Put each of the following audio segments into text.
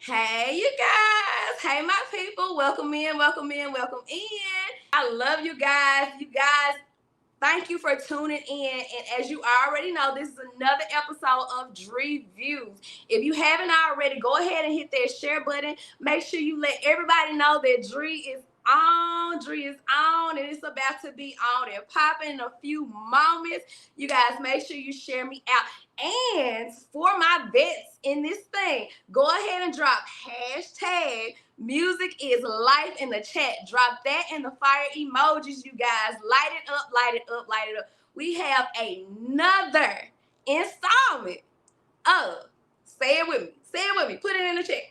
Hey, you guys. Hey, my people. Welcome in, welcome in, welcome in. I love you guys. You guys, thank you for tuning in. And as you already know, this is another episode of DreViews. If you haven't already, go ahead and hit that share button. Make sure you let everybody know that Dre is on. Dre is on, and it's about to be on and popping in a few moments. You guys, make sure you share me out. And for my vets in this thing, go ahead and drop hashtag music is life in the chat. Drop that in the fire emojis, you guys. Light it up, light it up, light it up. We have another installment of, say it with me, put it in the chat.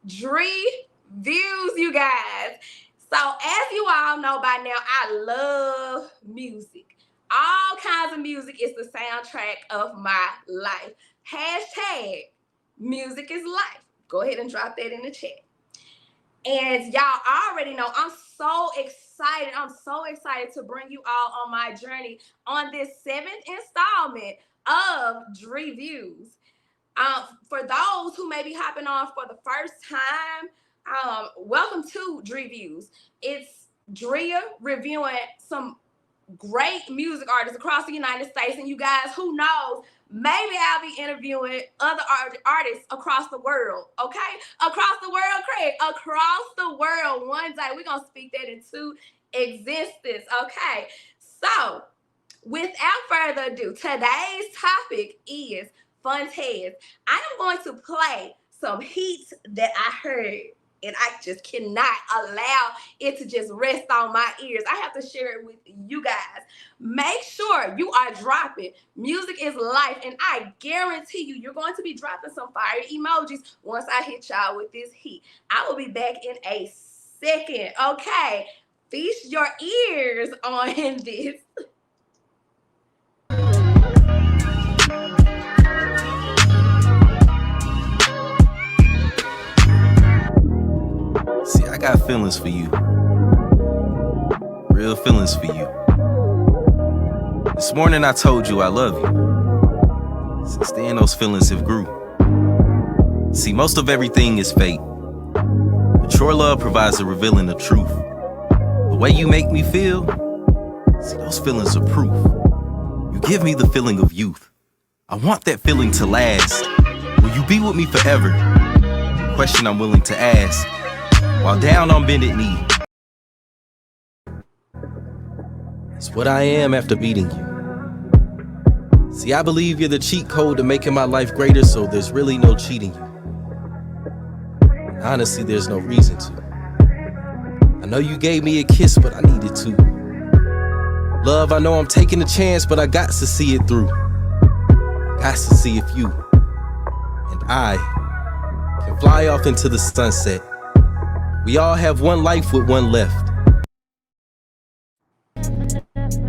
DreViews, you guys. So as you all know by now, I love music. All kinds of music is the soundtrack of my life. Hashtag music is life. Go ahead and drop that in the chat. And y'all already know I'm so excited. I'm so excited to bring you all on my journey on this 7th installment of DreViews. For those who may be hopping on for the first time, welcome to DreViews. It's Drea reviewing some great music artists across the United States. And you guys, who knows, maybe I'll be interviewing other artists across the world, okay? Across the world, Craig. Across the world. One day, we're going to speak that into existence, okay? So, without further ado, today's topic is Fun Tez. I am going to play some heat that I heard, and I just cannot allow it to just rest on my ears. I have to share it with you guys. Make sure you are dropping Music is Life, and I guarantee you, you're going to be dropping some fire emojis once I hit y'all with this heat. I will be back in a second, okay? Feast your ears on this. See, I got feelings for you. Real feelings for you. This morning I told you I love you. Since then those feelings have grew. See, most of everything is fate, but your love provides the revealing of truth. The way you make me feel, see, those feelings are proof. You give me the feeling of youth. I want that feeling to last. Will you be with me forever? The question I'm willing to ask. While down on bended knee, it's what I am after beating you. See, I believe you're the cheat code to making my life greater, so there's really no cheating you. Honestly, there's no reason to. I know you gave me a kiss, but I needed to. Love, I know I'm taking a chance, but I got to see it through. Got to see if you and I can fly off into the sunset. We all have one life with one left.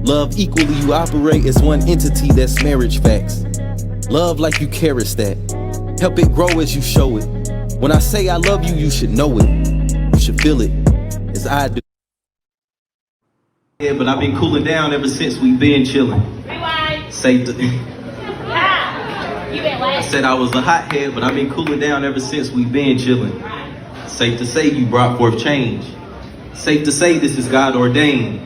Love equally, you operate as one entity, that's marriage facts. Love like you cherish that. Help it grow as you show it. When I say I love you, you should know it. You should feel it, as I do. Yeah, but I've been cooling down ever since we've been chilling. Rewind. Safe to... You been what? I said I was a hothead, but I've been cooling down ever since we've been chilling. Safe to say you brought forth change. Safe to say this is God ordained.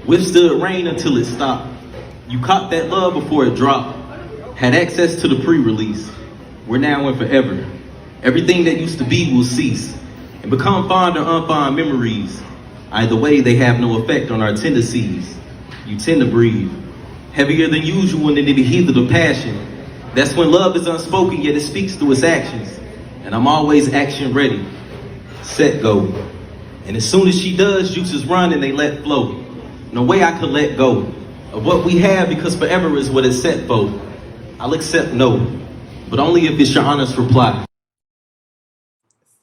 Withstood rain until it stopped. You caught that love before it dropped. Had access to the pre-release. We're now and forever. Everything that used to be will cease and become fond or unfond memories. Either way, they have no effect on our tendencies. You tend to breathe heavier than usual and in the heat of the passion. That's when love is unspoken, yet it speaks through its actions. And I'm always action ready. Set, go. And as soon as she does, juices run and they let flow. No way I could let go of what we have, because forever is what it's set for. I'll accept no, but only if it's your honest reply.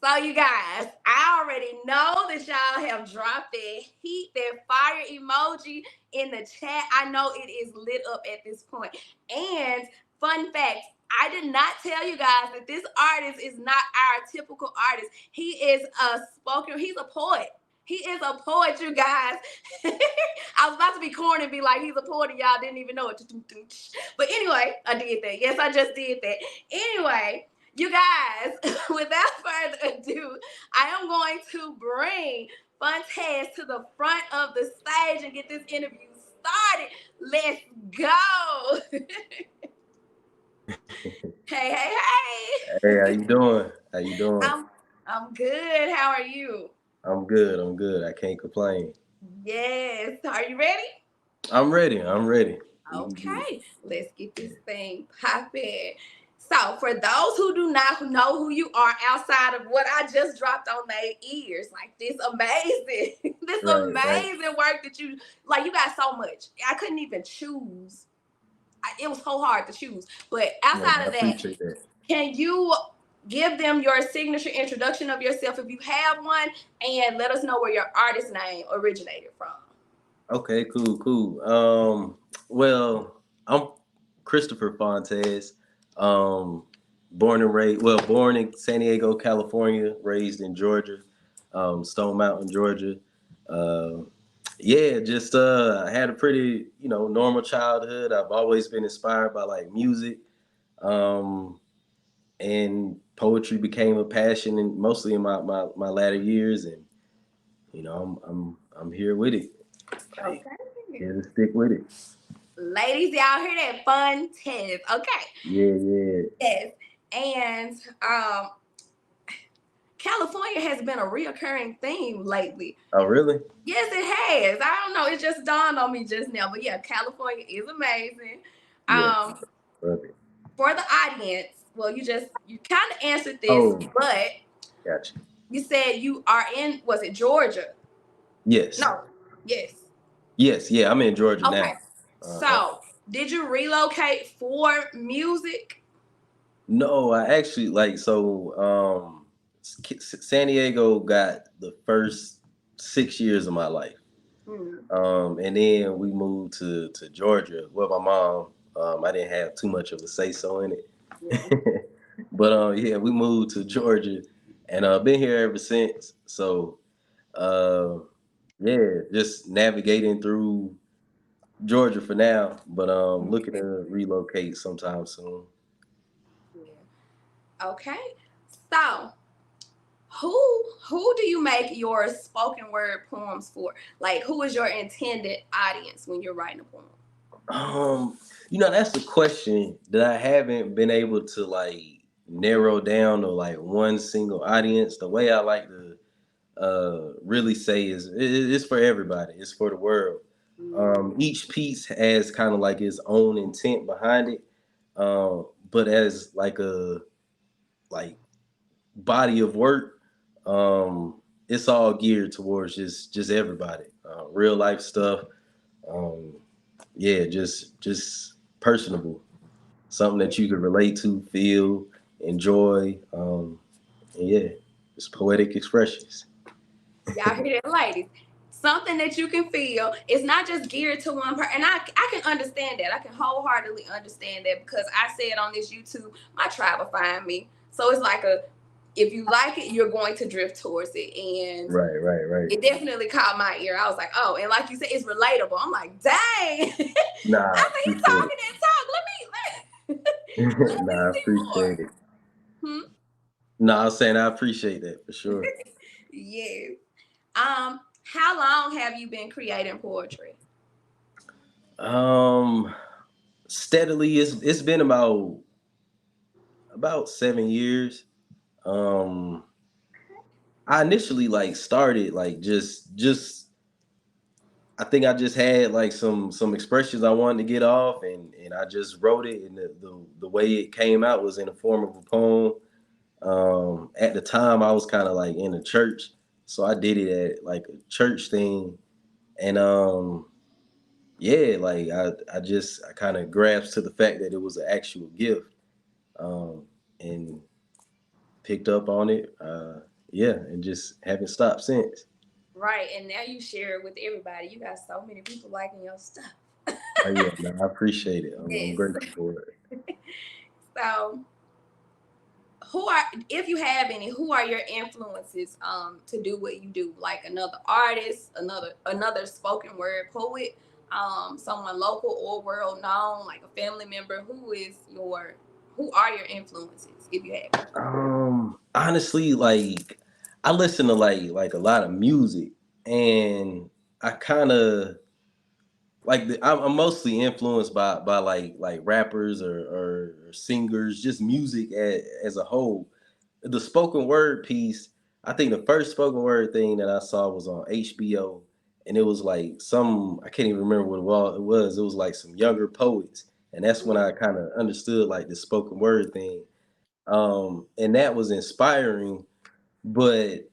So you guys, I already know that y'all have dropped that heat, that fire emoji in the chat. I know it is lit up at this point. And fun fact, I did not tell you guys that this artist is not our typical artist. He is he's a poet. He is a poet, you guys. I was about to be corny and be like, he's a poet, and y'all didn't even know it. But anyway, I did that. Yes, I just did that. Anyway, You guys, without further ado, I am going to bring Fontez to the front of the stage and get this interview started. Let's go. Hey, hey, hey. Hey, how you doing? How you doing? I'm good. How are you? I'm good. I'm good. I can't complain. Yes. Are you ready? I'm ready. I'm ready. We can get it. Okay, let's get this thing popping. So, for those who do not know who you are outside of what I just dropped on their ears, like this amazing, this Right, right. amazing work that you like, you got so much. I couldn't even choose. It was so hard to choose. But Yeah, outside I of that, appreciate that. can you give them your signature introduction of yourself if you have one, and let us know where your artist name originated from? Okay, cool. Well, I'm Christopher Fontes. Born in San Diego, California, raised in Georgia, Stone Mountain, Georgia. Uh, yeah, just I had a pretty, normal childhood. I've always been inspired by like music. Um, and poetry became a passion, and mostly in my latter years, and I'm here with it. Like, Okay. here to stick with it. Ladies, y'all hear that? Fun test. Okay. Yeah. Yes. And California has been a reoccurring theme lately. Oh, really? Yes, it has. I don't know. It just dawned on me just now. But yeah, California is amazing. Yes. Love it. For the audience, well, you kind of answered this, Oh, but gotcha. you said you are in, was it Georgia? Yes. No. Yes. Yes. Yeah. I'm in Georgia Okay. now. So, did you relocate for music? No, I actually San Diego got the first 6 years of my life. And then we moved to Georgia. Well, my mom, I didn't have too much of a say so in it. Yeah. But yeah, we moved to Georgia, and been here ever since. So yeah, just navigating through Georgia for now, but looking to relocate sometime soon. Yeah. Okay. So, who do you make your spoken word poems for? Like, who is your intended audience when you're writing a poem? That's the question that I haven't been able to like narrow down to like one single audience. The way I like to really say is it's for everybody. It's for the world. Each piece has kind of like its own intent behind it, but as like a like body of work, it's all geared towards just everybody. Real life stuff. Um, yeah, just personable, something that you could relate to, feel, enjoy. And yeah, it's poetic expressions. Y'all hear that, ladies? Something that you can feel. It's not just geared to one person. And I can understand that. I can wholeheartedly understand that because I said on this YouTube, my tribe will find me. So it's like if you like it, you're going to drift towards it. And Right. it definitely caught my ear. I was like, oh, and like you said, it's relatable. I'm like, dang. Nah, I said, he's talking and talk. Let me nah, I see appreciate it. more. No, I was saying I appreciate that for sure. Yes. How long have you been creating poetry? Steadily, it's been about 7 years. Um, I initially like started like just I think I just had like some expressions I wanted to get off, and I just wrote it, and the way it came out was in the form of a poem. At the time, I was kind of like in a church, so I did it at like a church thing, and yeah, like I kind of grasped to the fact that it was an actual gift, and picked up on it, yeah, and just haven't stopped since. Right, and now you share it with everybody. You got so many people liking your stuff. Oh yeah, no, I appreciate it. I'm Yes. grateful for it. So, if you have any, who are your influences to do what you do? Like another artist, another spoken word poet, someone local or world known, like a family member. Who are your influences, if you have? Honestly, like I listen to like a lot of music, and I kind of like I'm mostly influenced by like rappers or singers, just music as a whole. The spoken word piece, I think the first spoken word thing that I saw was on HBO, and it was like some I can't even remember what it was. It was like some younger poets, and that's when I kind of understood like the spoken word thing, and that was inspiring. But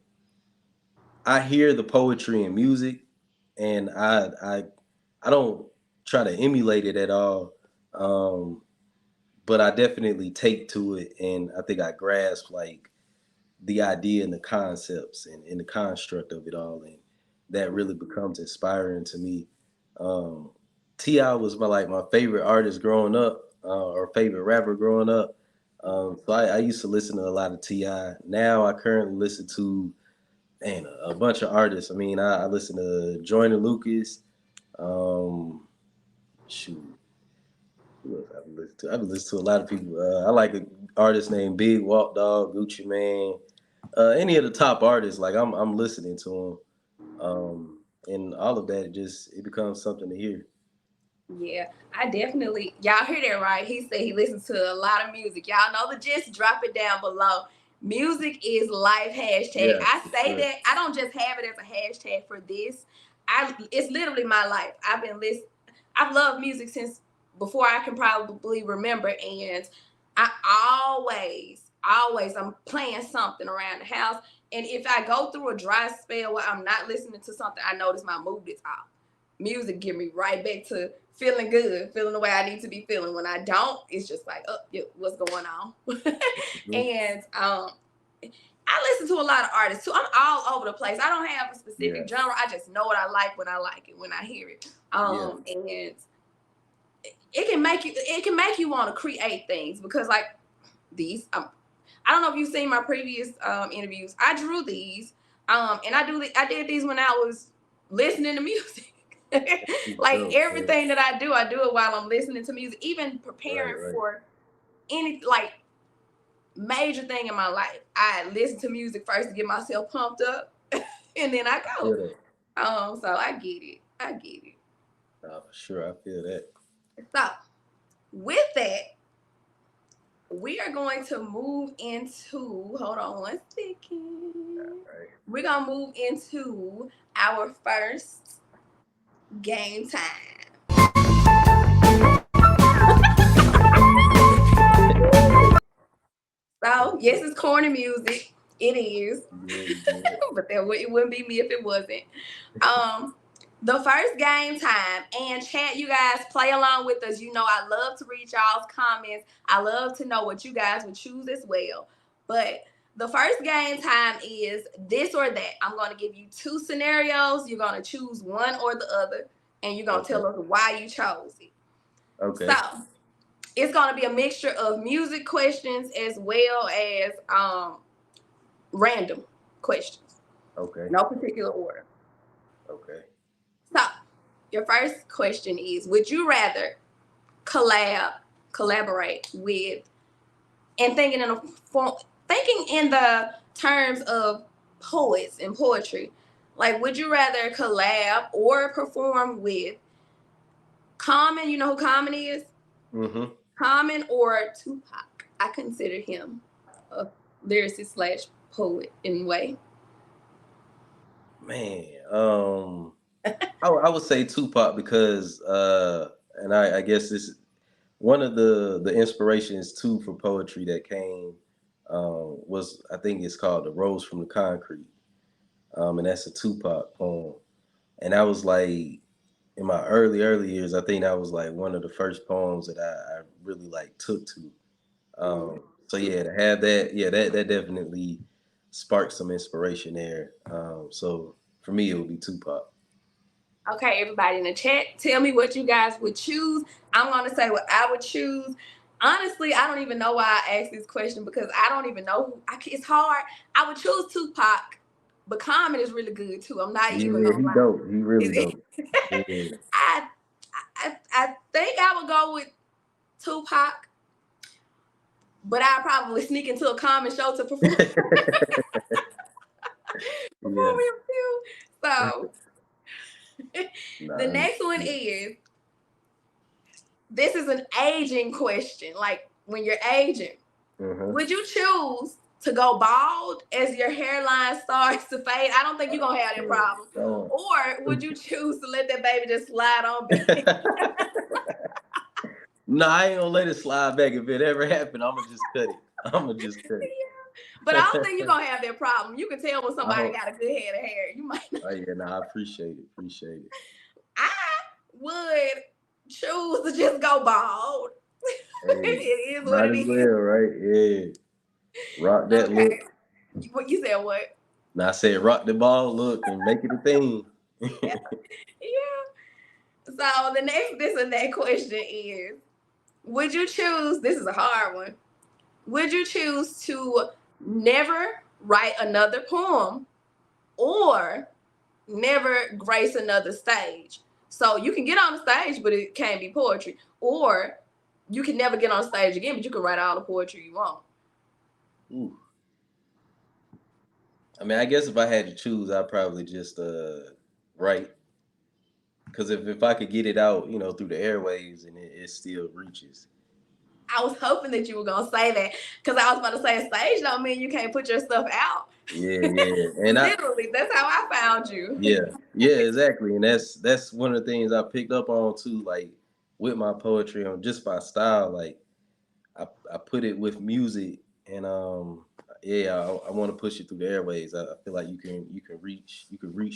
I hear the poetry and music, and I don't try to emulate it at all. Um, but I definitely take to it, and I think I grasp like the idea and the concepts and the construct of it all, and that really becomes inspiring to me. Um, Ti was my favorite artist growing up, or favorite rapper growing up. So I used to listen to a lot of Ti. Now I currently listen to a bunch of artists. I mean, I listen to Joyner Lucas. Um, shoot, who else I've listened to? I've listened to a lot of people. I like an artist named Big Walk Dog, Gucci Man. Any of the top artists, like I'm listening to them, and all of that just it becomes something to hear. Yeah, I definitely, y'all hear that right? He said he listens to a lot of music. Y'all know the gist, drop it down below. Music is life hashtag. Yeah, I for say sure. that, I don't just have it as a hashtag for this. It's literally my life. I've loved music since before I can probably remember, and I always I'm playing something around the house. And if I go through a dry spell where I'm not listening to something, I notice my mood is off. Music get me right back to feeling good, feeling the way I need to be feeling. When I don't, it's just like, oh, yeah, what's going on? Mhm. And I listen to a lot of artists too. I'm all over the place. I don't have a specific Yeah, genre. I just know what I like when I like it, when I hear it. yeah, And it can make you want to create things, because like these, I don't know if you've seen my previous interviews. I drew these, and I did these when I was listening to music. Like dope, yeah. everything that I do it while I'm listening to music, even Right, preparing right. for any like major thing in my life. I listen to music first to get myself pumped up, and then I I go. feel that. So I get it. I get it. Nah, for sure, I feel that. So with that, we are going to move into. Hold on one second. Right. We're gonna move into our first game time. So yes, it's corny music. It is. You good, But it wouldn't be me if it wasn't. Um, the first game time, and chat, you guys play along with us. You know, I love to read y'all's comments. I love to know what you guys would choose as well. But the first game time is this or that. I'm going to give you two scenarios. You're going to choose one or the other, and you're going to okay, tell us why you chose it. So okay, it's going to be a mixture of music questions as well as random questions, okay, no particular order. okay. So, your first question is: would you rather collaborate with, and thinking in the terms of poets and poetry, like would you rather collab or perform with Common? You know who Common is? Mm-hmm. Common or Tupac? I consider him a lyricist slash poet in a way. Man, I would say Tupac because, and I guess this one of the inspirations too for poetry that came was I think it's called "The Rose from the Concrete," and that's a Tupac poem. And I was like in my early years, I think that was like one of the first poems that I really like took to. So yeah, to have that, yeah, that definitely sparked some inspiration there. So for me, it would be Tupac. Okay, everybody in the chat, tell me what you guys would choose. I'm going to say what I would choose. Honestly, I don't even know why I asked this question, because I don't even know it's hard. I would choose Tupac, but Common is really good too. I'm not even Yeah, gonna he lie. dope. He really It- dope. Yeah. I think I would go with Tupac, but I probably sneak into a common show to perform. Yeah. So Nah, the next one is, this is an aging question. Like when you're aging, would you choose to go bald as your hairline starts to fade? I don't think you're gonna have that problem. Or would you choose to let that baby just slide on back? No, I ain't gonna let it slide back. If it ever happened, I'm gonna just cut it. But I don't think you're gonna have that problem. You can tell when somebody got a good head of hair. You might not. Oh yeah, no, I appreciate it. I would choose to just go bald. Hey, It is what might it as is. well, right? Yeah. Rock that look. What you said? What? Now I said rock the ball look and make it a thing. Yeah. So the next question is, would you choose, this is a hard one, would you choose to never write another poem or never grace another stage? So you can get on the stage, but it can't be poetry. Or you can never get on stage again, but you can write all the poetry you want. Ooh. I mean, I guess if I had to choose, I'd probably just write. Because if I could get it out, you know, through the airwaves and it still reaches. I was hoping that you were going to say that, because I was about to say stage don't mean you can't put your stuff out. Yeah. And literally, that's how I found you. Yeah, exactly. And that's one of the things I picked up on too, like with my poetry, on just by style. Like I put it with music, and I want to push it through the airways. I feel like you can reach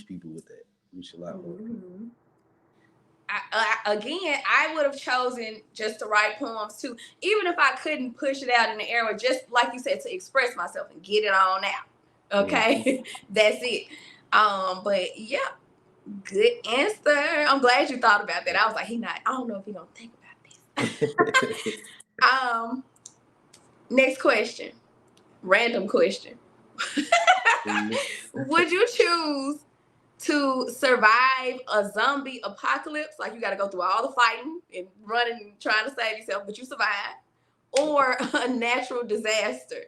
people with that, reach a lot more. Mm-hmm. Again, I would have chosen just to write poems too, even if I couldn't push it out in the air, just like you said, to express myself and get it on out. Okay, that's it. But yeah, good answer. I'm glad you thought about that. I was like, I don't know if he gonna think about this. Next question, random question. Would you choose to survive a zombie apocalypse, like you got to go through all the fighting and running and trying to save yourself, but you survive, or a natural disaster?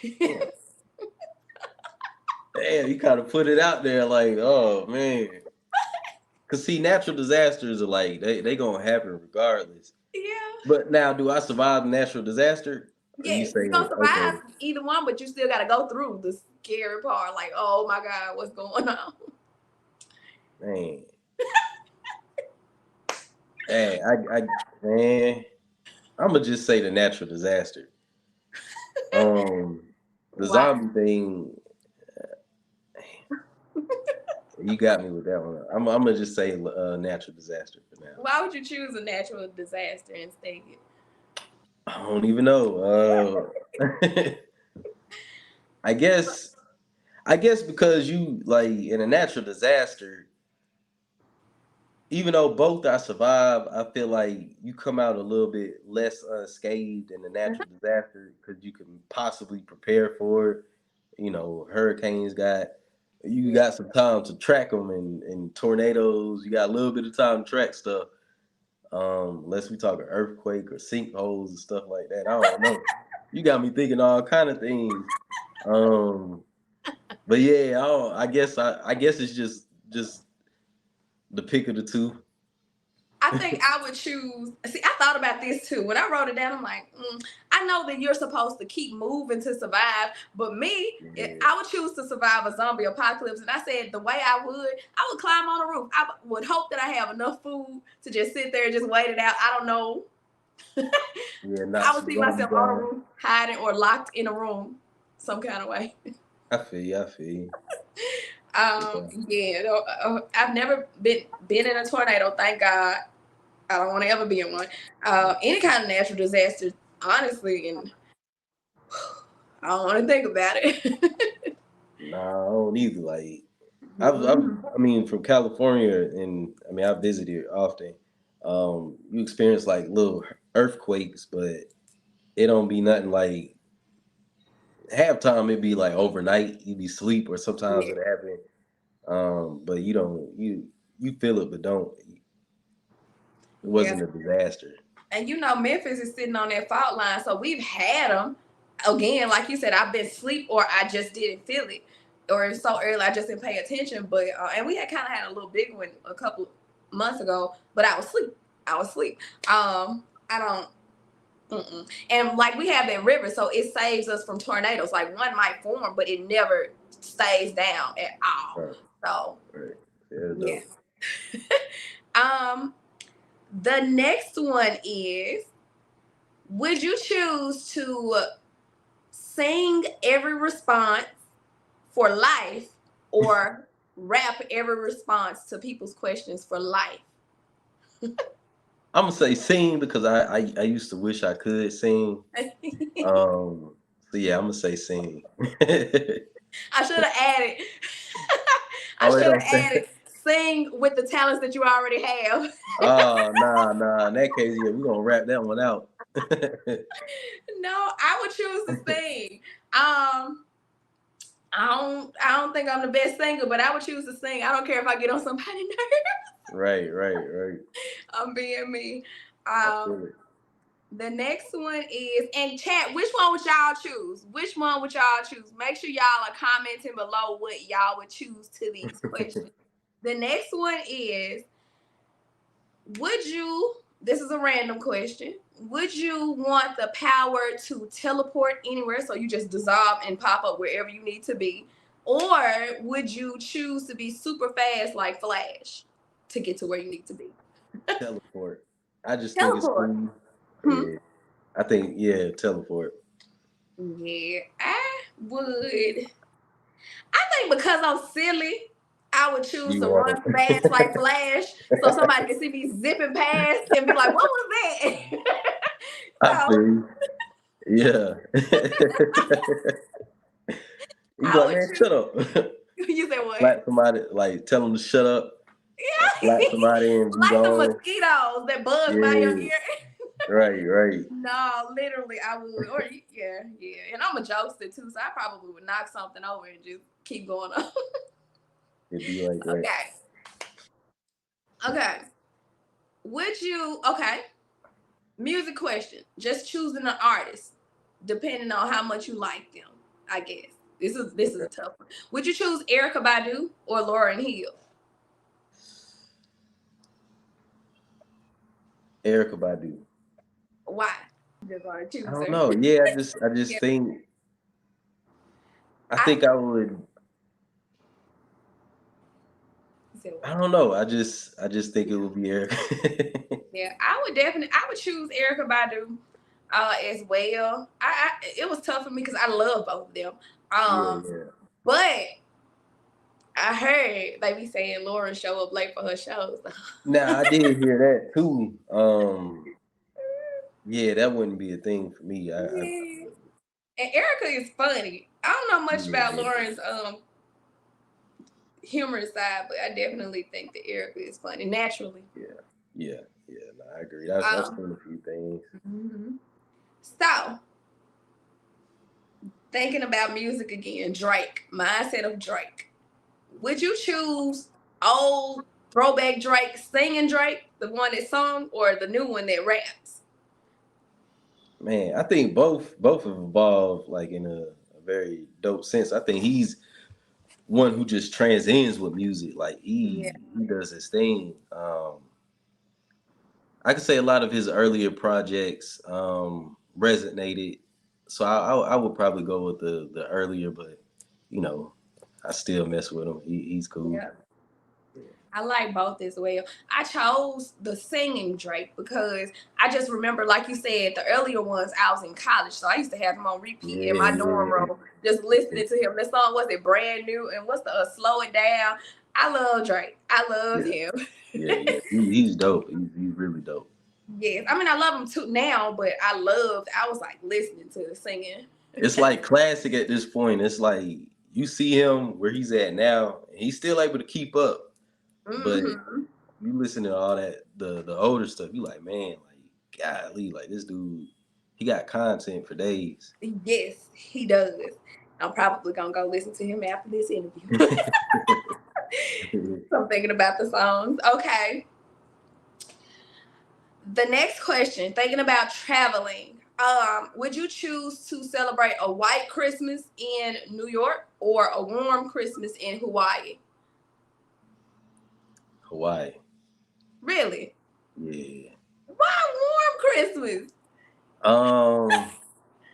Damn, you kind of put it out there like, oh man. Cause see, natural disasters are like they gonna happen regardless. Yeah. But now, do I survive natural disaster? Yeah, you're gonna survive either one, but you still gotta go through the scary part. Like, oh my God, what's going on? Man. Man, I'm gonna just say the natural disaster. The zombie thing. You got me with that one. I'm gonna just say natural disaster for now. Why would you choose a natural disaster instead? I don't even know. I guess because you, like, in a natural disaster, even though both I survive, I feel like you come out a little bit less unscathed in a natural disaster because you can possibly prepare for it. You know, hurricanes you got some time to track them, and tornadoes, you got a little bit of time to track stuff. Unless we talk an earthquake or sinkholes and stuff like that. I don't know. You got me thinking all kind of things. But yeah, I guess it's just the pick of the two. I think I would choose. See, I thought about this too. When I wrote it down, I'm like, I know that you're supposed to keep moving to survive, but me, I would choose to survive a zombie apocalypse. And I said the way I would climb on a roof. I would hope that I have enough food to just sit there and just wait it out. I don't know. I would see myself on a roof, hiding or locked in a room some kind of way. I feel you. I've never been in a tornado, thank God. I don't want to ever be in one. Any kind of natural disaster, honestly, and I don't want to think about it. Nah, I don't either. Like, I mean, from California, and I mean, I visited often. You experience like little earthquakes, but it don't be nothing like. Halftime it'd be like overnight, you'd be asleep, or sometimes it happen. But you feel it, but don't. It wasn't a disaster. And you know, Memphis is sitting on that fault line, so we've had them. Again, like you said, I've been asleep or I just didn't feel it, or it's so early I just didn't pay attention. But and we had kind of had a little big one a couple months ago, but I was asleep. I don't. And like we have that river, so it saves us from tornadoes. Like one might form, but it never stays down at all. Right. So Yeah. The next one is: would you choose to sing every response for life, or rap every response to people's questions for life? I'm gonna say sing because I used to wish I could sing. So yeah, I'm gonna say sing. I should have added. I Oh, wait, should don't have say. added sing with the talents that you already have. Oh, nah. In that case, yeah, we're gonna wrap that one out. No, I would choose to sing. I don't think I'm the best singer, but I would choose to sing. I don't care if I get on somebody's nerves. Right. I'm being me. I feel it. The next one is, and chat, which one would y'all choose? Which one would y'all choose? Make sure y'all are commenting below what y'all would choose to these questions. The next one is, would you, this is a random question, would you want the power to teleport anywhere, so you just dissolve and pop up wherever you need to be? Or would you choose to be super fast like Flash to get to where you need to be? Teleport. I just think it's Teleport. cool. Yeah. I think, yeah, teleport. Yeah, I would. I think because I'm silly, I would choose to run fast like Flash, so somebody can see me zipping past and be like, "What was that?" I feel. Yeah. You I like, would man, choose. shut up. You said what? Slap somebody, like tell them to shut up. Yeah. Slap somebody and be Like the gone. mosquitoes that buzz by your ear. Right. No, literally, I would. Or yeah. And I'm a jokester too, so I probably would knock something over and just keep going on. It'd be like that. Okay. Would you? Okay. Music question. Just choosing an artist, depending on how much you like them. I guess this is a tough one. Would you choose Erykah Badu or Lauryn Hill? Erykah Badu. Why? Just want to choose I don't her. know. Yeah, I just think. I think I would. I don't know. I just think it would be Erykah. Yeah, I would choose Erykah Badu as well. It was tough for me because I love both of them. Yeah. But I heard they be saying Lauren show up late for her shows. Nah, I did hear that too. Yeah, that wouldn't be a thing for me. And Erykah is funny. I don't know much about Lauren's humorous side, but I definitely think that Erykah is funny naturally. Yeah. No, I agree. That's been a few things. Mm-hmm. So, thinking about music again, Drake. Mindset of Drake. Would you choose old throwback Drake, singing Drake, the one that sung, or the new one that raps? Man, I think both have evolved like in a very dope sense. I think he's one who just transcends with music. Like he does his thing. I could say a lot of his earlier projects resonated. So I would probably go with the earlier, but you know, I still mess with him. He's cool. Yeah. I like both as well. I chose the singing Drake because I just remember, like you said, the earlier ones, I was in college, so I used to have him on repeat in my dorm room, just listening to him. The song, was it Brand New? And what's the Slow It Down? I love Drake. I love him. Yeah. He's dope. He's really dope. Yes. I mean, I love him too now, but I was like listening to the singing. It's like classic at this point. It's like you see him where he's at now, and he's still able to keep up. But you listen to all that, the older stuff, you like, man, like, golly, like this dude, he got content for days. Yes, he does. I'm probably gonna go listen to him after this interview. So I'm thinking about the songs. Okay. The next question, thinking about traveling, would you choose to celebrate a white Christmas in New York or a warm Christmas in Hawaii? Hawaii. Really? Yeah. Why warm Christmas? I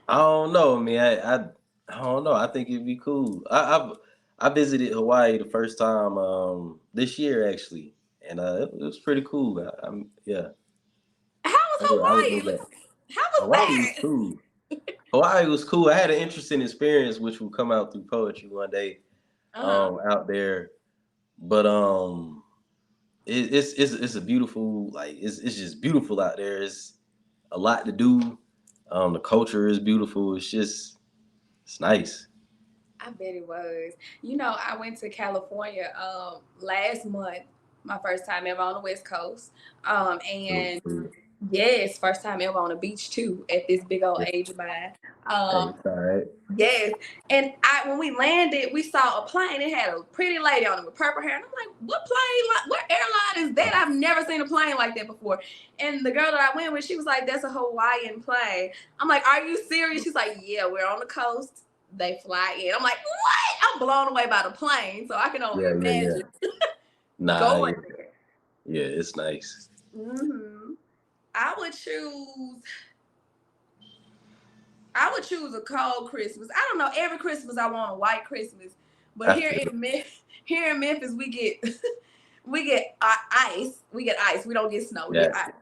don't know. I mean, I don't know. I think it'd be cool. I visited Hawaii the first time this year actually, and it was pretty cool. Yeah. How was I would go Hawaii? back. How was Hawaii was that? cool. Hawaii was cool. I had an interesting experience, which will come out through poetry one day. Uh-huh. Out there, but it's a beautiful, like it's just beautiful out there. It's a lot to do. The culture is beautiful. It's nice. I bet it was. You know, I went to California last month, my first time ever on the West Coast. And Mhm. yes, first time ever on the beach too at this big old age of mine. Hey, Um, it's all right. yes. And when we landed, we saw a plane. It had a pretty lady on it with purple hair. And I'm like, what plane, what airline is that? I've never seen a plane like that before. And the girl that I went with, she was like, that's a Hawaiian plane. I'm like, are you serious? She's like, yeah, we're on the coast. They fly in. I'm like, what? I'm blown away by the plane. So I can only Yeah. imagine Nah, going there. yeah, it's nice. Hmm I would choose. I would choose a cold Christmas. I don't know. Every Christmas I want a white Christmas, but I feel here in Memphis we get we get ice. We get ice. We don't get snow. We get that. ice.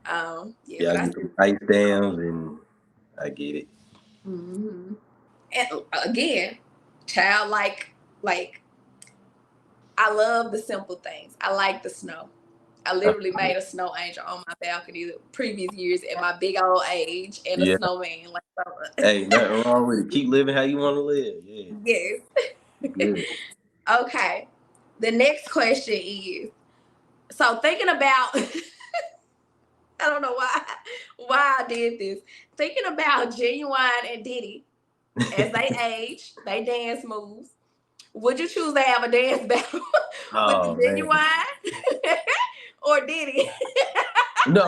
So yeah, Yeah, but I I get still the ice dams, and I get it. hmm and again, childlike. Like I love the simple things. I like the snow. I literally made a snow angel on my balcony the previous years at my big old age and a Yeah. snowman. Like, Hey, nothing wrong with it. Keep living how you want to live. Yeah, yes. good. Okay. The next question is, so thinking about I don't know why I did this. Thinking about Genuine and Diddy as they age, they dance moves. Would you choose to have a dance battle with the Oh man. Genuine or Diddy? No,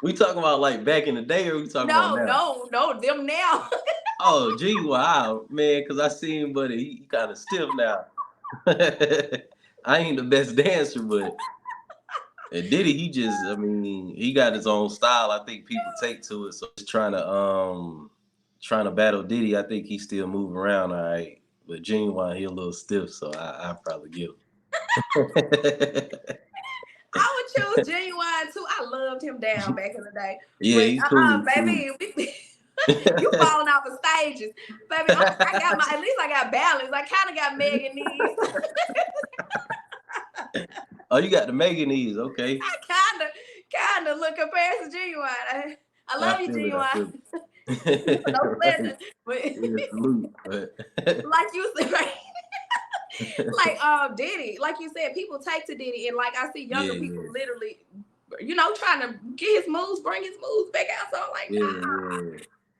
we talking about like back in the day, or we talking about now? No, them now. Oh, gee, wow, man, because I seen, buddy, he kind of stiff now. I ain't the best dancer, but and Diddy, I mean, he got his own style. I think people take to it. So just trying to battle Diddy, I think he still move around all right. But Genuine, he a little stiff, so I probably give him. I would choose Genuine too. I loved him down back in the day. Yeah, But he's cool. baby, you falling off of stages. Baby, I got at least I got balance. I kind of got Megan knees. Oh, you got the Megan knees, okay. I kind of look compared to Genuine. I love you, I feel Genuine. it. No pleasure. But Yeah, salute, but like you said, right? Like Diddy, like you said, people take to Diddy, and like I see younger people literally, trying to get his moves, bring his moves back out. So I'm like,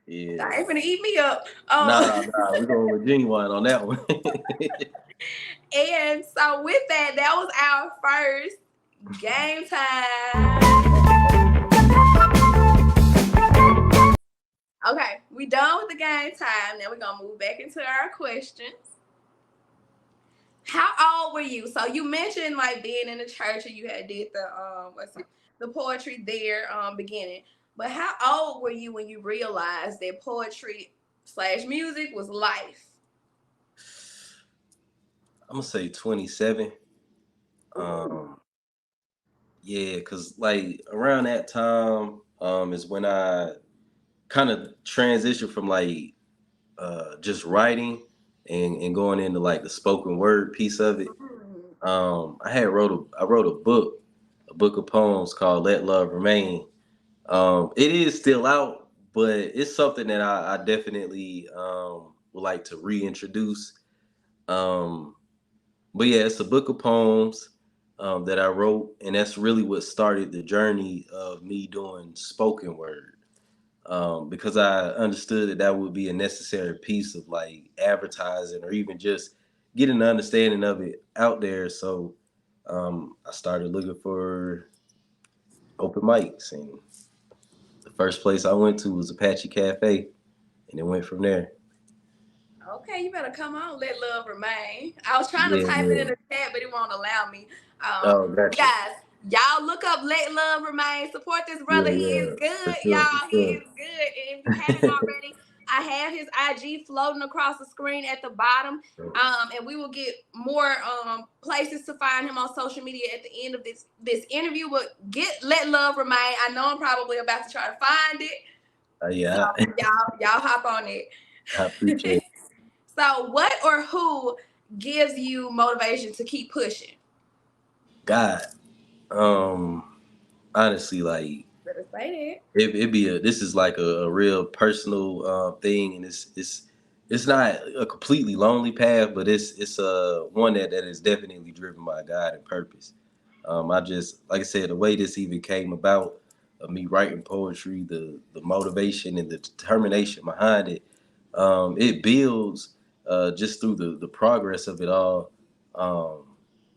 yeah. that ain't finna eat me up. Nah, we're going with Genuine on that one. And so with that was our first game time. Okay, we done with the game time. Now we're gonna move back into our questions. How old were you? So you mentioned like being in the church and you had did the poetry there beginning. But how old were you when you realized that poetry / music was life? I'm gonna say 27. Yeah, cause like around that time is when I kind of transitioned from like just writing and going into like the spoken word piece of it. I wrote a book of poems called Let Love Remain. It is still out, but it's something that I definitely would like to reintroduce. But yeah, it's a book of poems that I wrote, and that's really what started the journey of me doing spoken word. Because I understood that would be a necessary piece of like advertising or even just getting an understanding of it out there. So I started looking for open mics, and the first place I went to was Apache Cafe, and it went from there. Okay, you better come on. Let love remain. I was trying to Yeah, type it in yeah. the chat, but it won't allow me. Oh, gotcha. Guys, y'all look up Let Love Remain. Support this Yeah, brother. He is yeah, for good, sure, y'all. He for is good. And if you haven't already, I have his IG floating across the screen at the bottom. sure. And we will get more places to find him on social media at the end of this interview. But get Let Love Remain. I know I'm probably about to try to find it. So Yeah, y'all hop on I appreciate it. So, what or who gives you motivation to keep pushing? God. Honestly, like Better say it be this is like a real personal thing, and it's not a completely lonely path, but it's one that is definitely driven by God and purpose. I just, like I said, the way this even came about, of me writing poetry, the motivation and the determination behind it, it builds just through the progress of it all. Um,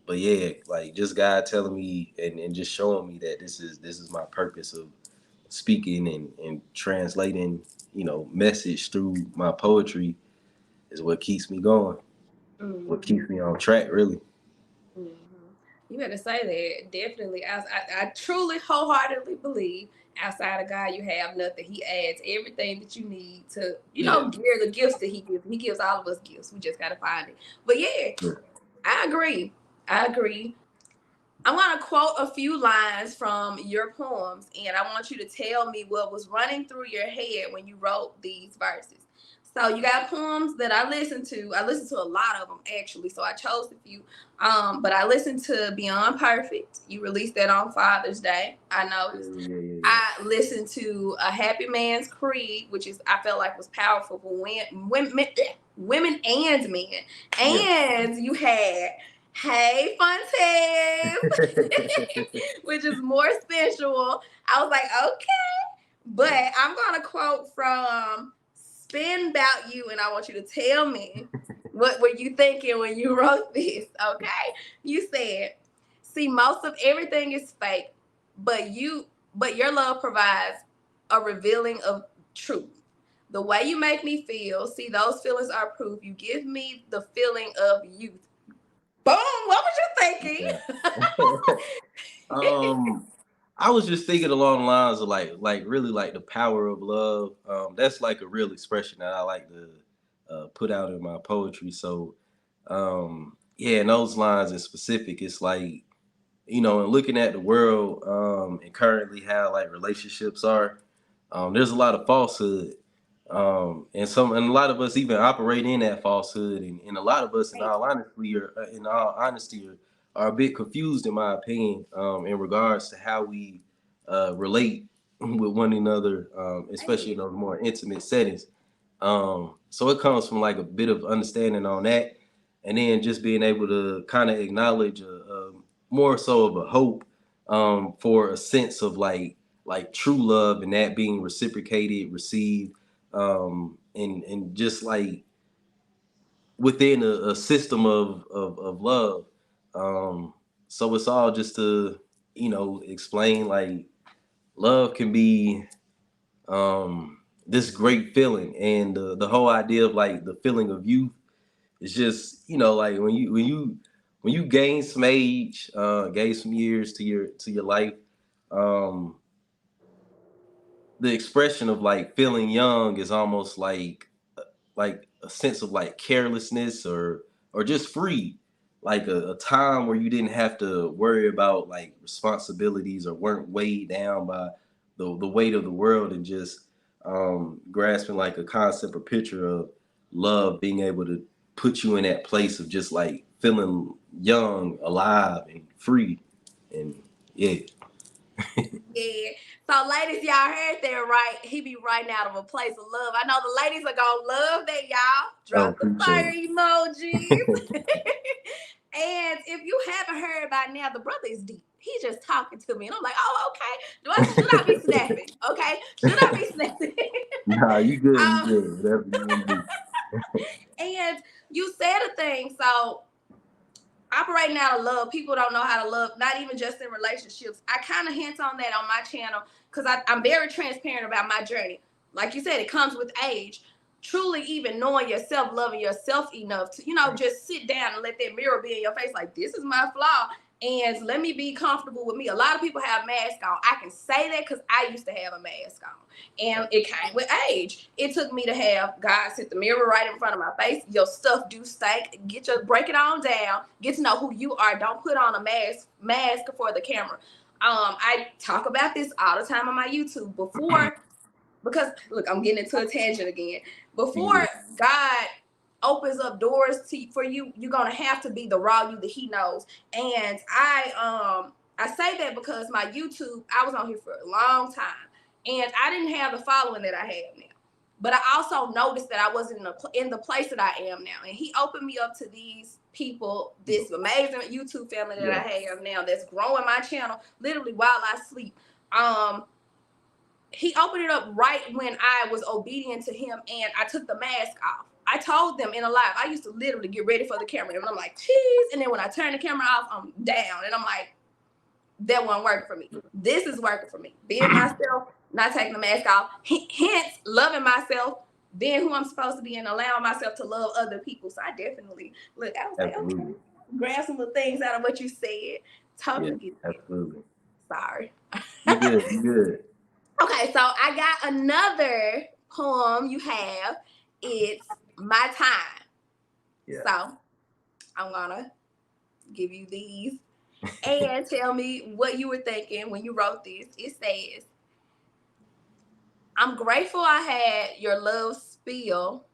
but yeah, like just God telling me and just showing me that this is my purpose of speaking and translating, message through my poetry is what keeps me going, it. what keeps me on track, really. Mhm. You better say that. Definitely. I truly, wholeheartedly believe outside of God, you have nothing. He adds everything that you need to, Yeah. gear the gifts that He gives. He gives all of us gifts. We just got to find it. But yeah, Yeah. I agree. I agree. I'm going to quote a few lines from your poems, and I want you to tell me what was running through your head when you wrote these verses. So you got poems that I listened to. I listened to a lot of them actually, so I chose a few. But I listened to Beyond Perfect. You released that on Father's Day. I noticed. Yeah. I listened to A Happy Man's Creed, which is I felt like was powerful for women and men. Yeah. And you had Hey Fontaine, which is more sensual. I was like, okay. But I'm gonna quote from Spin About You, and I want you to tell me what were you thinking when you wrote this, okay? You said, see, most of everything is fake, but your love provides a revealing of truth. The way you make me feel, see, those feelings are proof. You give me the feeling of youth. Boom! What was you thinking? Yeah. um, I was just thinking along the lines of like really like the power of love. That's like a real expression that I like to put out in my poetry. So, yeah, in those lines in specific, it's like, and looking at the world and currently how like relationships are, there's a lot of falsehood, and a lot of us even operate in that falsehood, and a lot of us, in all honesty, are a bit confused, in my opinion, in regards to how we relate with one another, especially in those more intimate settings. So it comes from like a bit of understanding on that, and then just being able to kind of acknowledge a more so of a hope, for a sense of like true love, and that being reciprocated, received, and just like within a system of love. So it's all just to explain like love can be this great feeling, and the whole idea of like the feeling of youth is just like when you gain some age, gain some years to your life, um the expression of like feeling young is almost like a sense of like carelessness, or just free, like a time where you didn't have to worry about like responsibilities, or weren't weighed down by the weight of the world, and just grasping like a concept or picture of love being able to put you in that place of just like feeling young, alive, and free. And yeah. Yeah. So, ladies, y'all heard that right. He be writing out of a place of love. I know the ladies are gonna love that, y'all. Oh, Drop the appreciate fire emojis. And if you haven't heard by now, the brother is deep. He's just talking to me, and I'm like, oh, okay. Should I be snapping? Okay, should I be snapping? Nah, you good, you um, good. Whatever you want to do. and you said a thing. So operating out of love. People don't know how to love, not even just in relationships. I kind of hint on that on my channel because I'm very transparent about my journey. Like you said, it comes with age. Truly even knowing yourself, loving yourself enough to, just sit down and let that mirror be in your face like, this is my flaw, and let me be comfortable with me. A lot of people have masks on. I can say that because I used to have a mask on, and it came with age. It took me to have God sit the mirror right in front of my face. Your stuff do stink. Break it on down. Get to know who you are. Don't put on a mask for the camera. I talk about this all the time on my YouTube because look, I'm getting into a tangent again. Before God opens up doors for you, you're gonna have to be the raw you that He knows. And I say that because my YouTube, I was on here for a long time, and I didn't have the following that I have now. But I also noticed that I wasn't in the place that I am now, and He opened me up to these people, this amazing YouTube family that I have now, that's growing my channel literally while I sleep. He opened it up right when I was obedient to Him, and I took the mask off. I told them in a live, I used to literally get ready for the camera, and I'm like, cheese. And then when I turn the camera off, I'm down, and I'm like, that wasn't working for me. This is working for me. Being myself, not taking the mask off, hence loving myself, being who I'm supposed to be, and allowing myself to love other people. So I definitely, look, I was like, okay, grab some little things out of what you said. Totally get it. Absolutely. Sorry. You good. You good. Okay, so I got another poem you have. It's My Time. Yeah. So I'm gonna give you these and tell me what you were thinking when you wrote this. It says, I'm grateful I had your love spill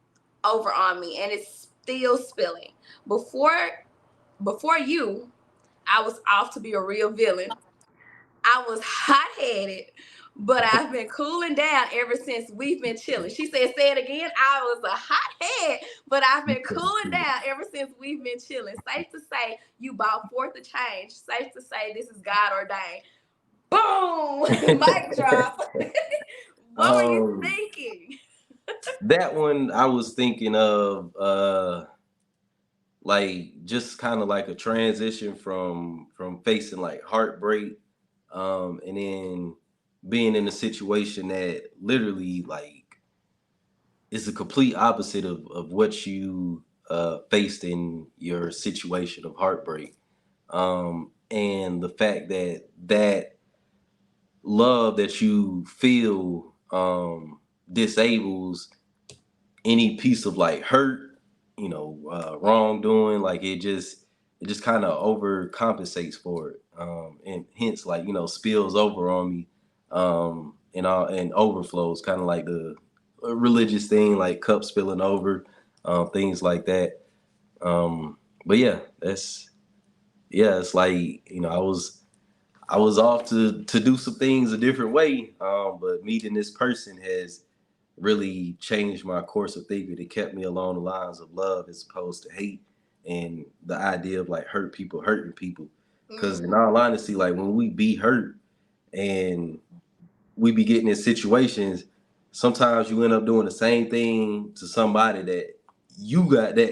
over on me, and it's still spilling. Before you, I was off to be a real villain. I was hot-headed, but I've been cooling down ever since we've been chilling. She said, say it again. I was a hothead, but I've been cooling down ever since we've been chilling. Safe to say you brought forth a change. Safe to say this is God ordained. Boom! Mic drop. What were you thinking? That one I was thinking of like just kind of like a transition from facing like heartbreak and then being in a situation that literally like is the complete opposite of what you faced in your situation of heartbreak, and the fact that love that you feel disables any piece of like hurt, wrongdoing. Like it just kind of overcompensates for it, and hence like spills over on me, and overflows, kind of like the religious thing, like cup spilling over, things like that. But yeah, it's like I was off to do some things a different way, but meeting this person has really changed my course of thinking. It kept me along the lines of love as opposed to hate, and the idea of like hurting people. Because in all honesty, like when we be hurt and we be getting in situations, sometimes you end up doing the same thing to somebody that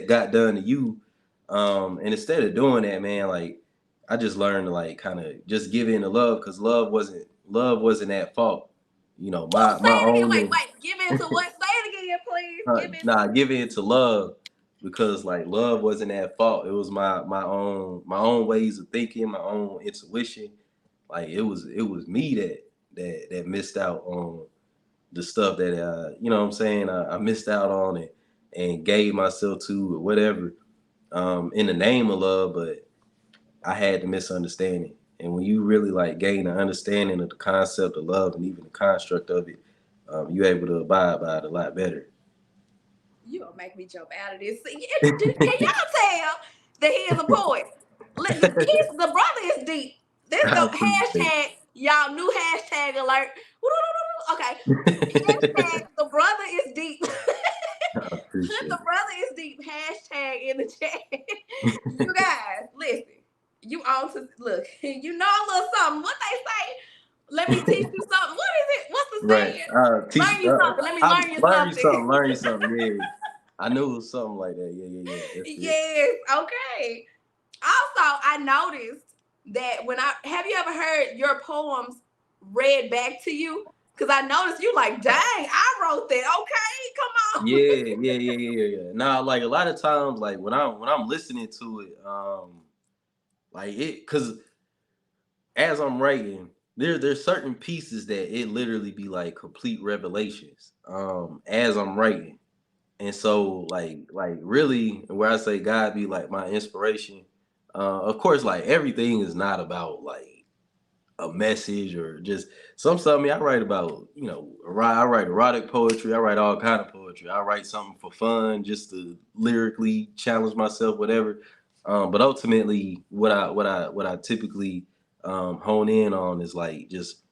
got done to you. And instead of doing that, man, like I just learned to like kind of just give in to love, because love wasn't at fault. My own. Wait, give in to what? Say it again, please. Give in to love, because like love wasn't at fault. It was my own ways of thinking, my own intuition. Like it was me that missed out on the stuff that what I'm saying, I missed out on and gave myself to or whatever, in the name of love, but I had the misunderstanding. And when you really like gain an understanding of the concept of love and even the construct of it, you're able to abide by it a lot better. You gonna make me jump out of this. Can y'all tell that he is a poet? The brother is deep. This the hashtag, y'all, new hashtag alert. Okay. Hashtag the brother is deep. The brother is deep. Hashtag in the chat. You guys, listen. You on to look. You know a little something. What they say? Let me teach you something. What is it? What's the saying? Learn you something. Let me learn you something. Learn you something. Yeah. I knew it was something like that. Yeah. Yes. Okay. Also, I noticed that have you ever heard your poems read back to you? Because I noticed you like, dang, I wrote that. Okay, come on. Yeah. Nah, like a lot of times, like when I'm listening to it, like it, cause as I'm writing, there's certain pieces that it literally be like complete revelations, as I'm writing. And so like really where I say God be like my inspiration, of course, like everything is not about like a message or just some stuff. I mean, I write about, I write erotic poetry, I write all kind of poetry. I write something for fun, just to lyrically challenge myself, whatever. But ultimately, what I typically hone in on is like just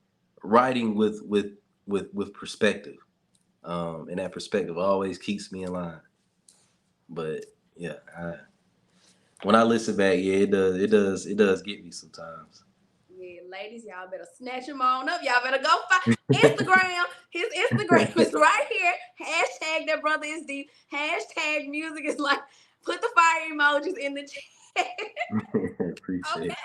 writing with perspective, and that perspective always keeps me in line. But yeah, when I listen back, yeah, it does get me sometimes. Yeah, ladies, y'all better snatch him on up. Y'all better go find Instagram. His Instagram is right here. Hashtag that brother is deep. Hashtag music is like, put the fire emojis in the chat. Appreciate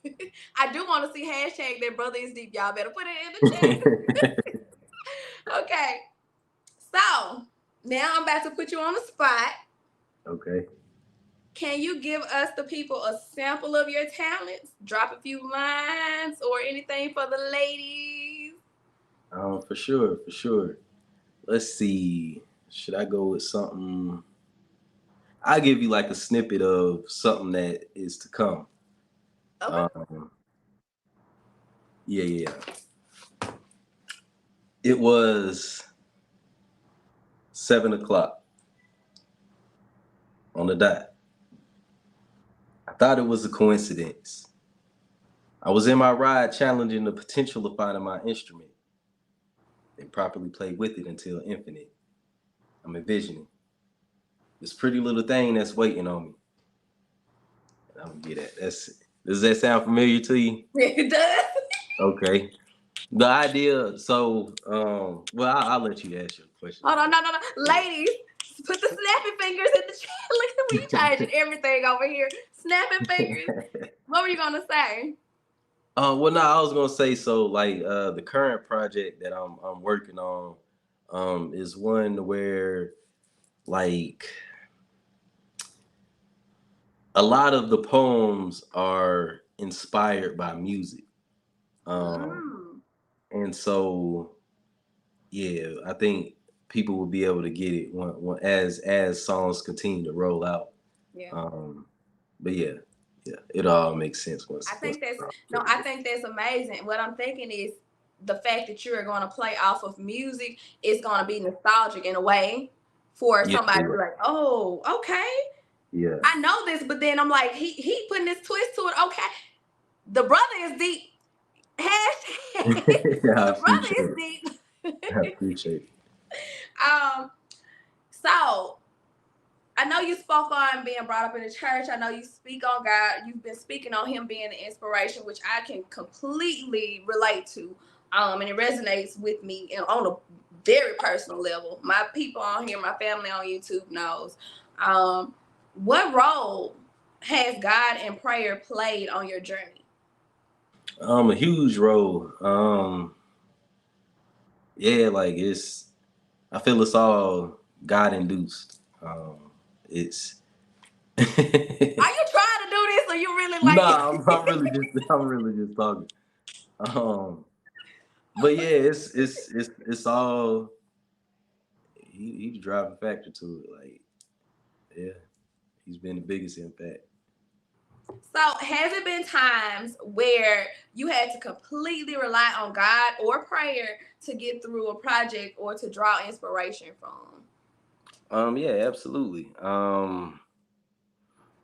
Okay. I do want to see hashtag that brother is deep. Y'all better put it in the chat. it. Okay. So now I'm about to put you on the spot. Okay. Can you give us, the people, a sample of your talents? Drop a few lines or anything for the ladies. For sure. Let's see. Should I go with something? I'll give you like a snippet of something that is to come. Okay. Yeah. It was 7 o'clock on the dot. I thought it was a coincidence. I was in my ride challenging the potential of finding my instrument and properly play with it until infinite. I'm envisioning this pretty little thing that's waiting on me. And I'm gonna get that. Does that sound familiar to you? It does. Okay. The idea, so well, I'll let you ask your question. Hold on, no. Ladies, put the snapping fingers in the chat. Look at we changing everything over here. Snapping fingers. What were you gonna say? Well, no, I was gonna say, so like the current project that I'm working on is one where like a lot of the poems are inspired by music. Um and so yeah, I think people will be able to get it as songs continue to roll out. Yeah. But yeah, it all makes sense once. I think that's amazing. What I'm thinking is the fact that you're going to play off of music is going to be nostalgic in a way for somebody to be like, oh, okay, yeah, I know this, but then I'm like, he putting this twist to it. Okay, the brother is deep. Hashtag the brother is deep. I appreciate it. So I know you spoke on being brought up in the church. I know you speak on God. You've been speaking on him being the inspiration, which I can completely relate to. And it resonates with me on a very personal level. My people on here, my family on YouTube knows. What role has God and prayer played on your journey? A huge role. Yeah, like I feel it's all God induced. It's Are you trying to do this or you really like Nah, I'm really just talking. But yeah, it's all he's the driving factor to it. Like, yeah, he's been the biggest impact. So, has it been times where you had to completely rely on God or prayer to get through a project or to draw inspiration from? Yeah, absolutely.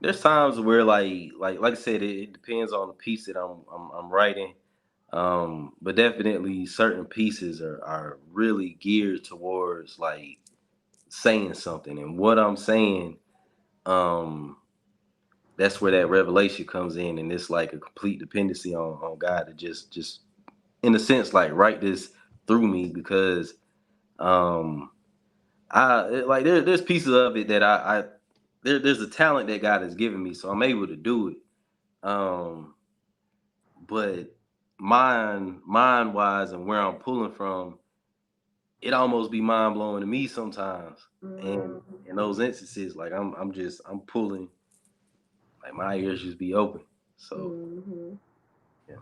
There's times where like I said, it depends on the piece that I'm writing. But definitely certain pieces are really geared towards like saying something, and what I'm saying, um, that's where that revelation comes in, and it's like a complete dependency on God to just in a sense like write this through me, because I like there's pieces of it that there's a talent that God has given me, so I'm able to do it. But mind wise and where I'm pulling from, it almost be mind blowing to me sometimes. And in those instances, like I'm pulling, like my ears just be open. So yeah.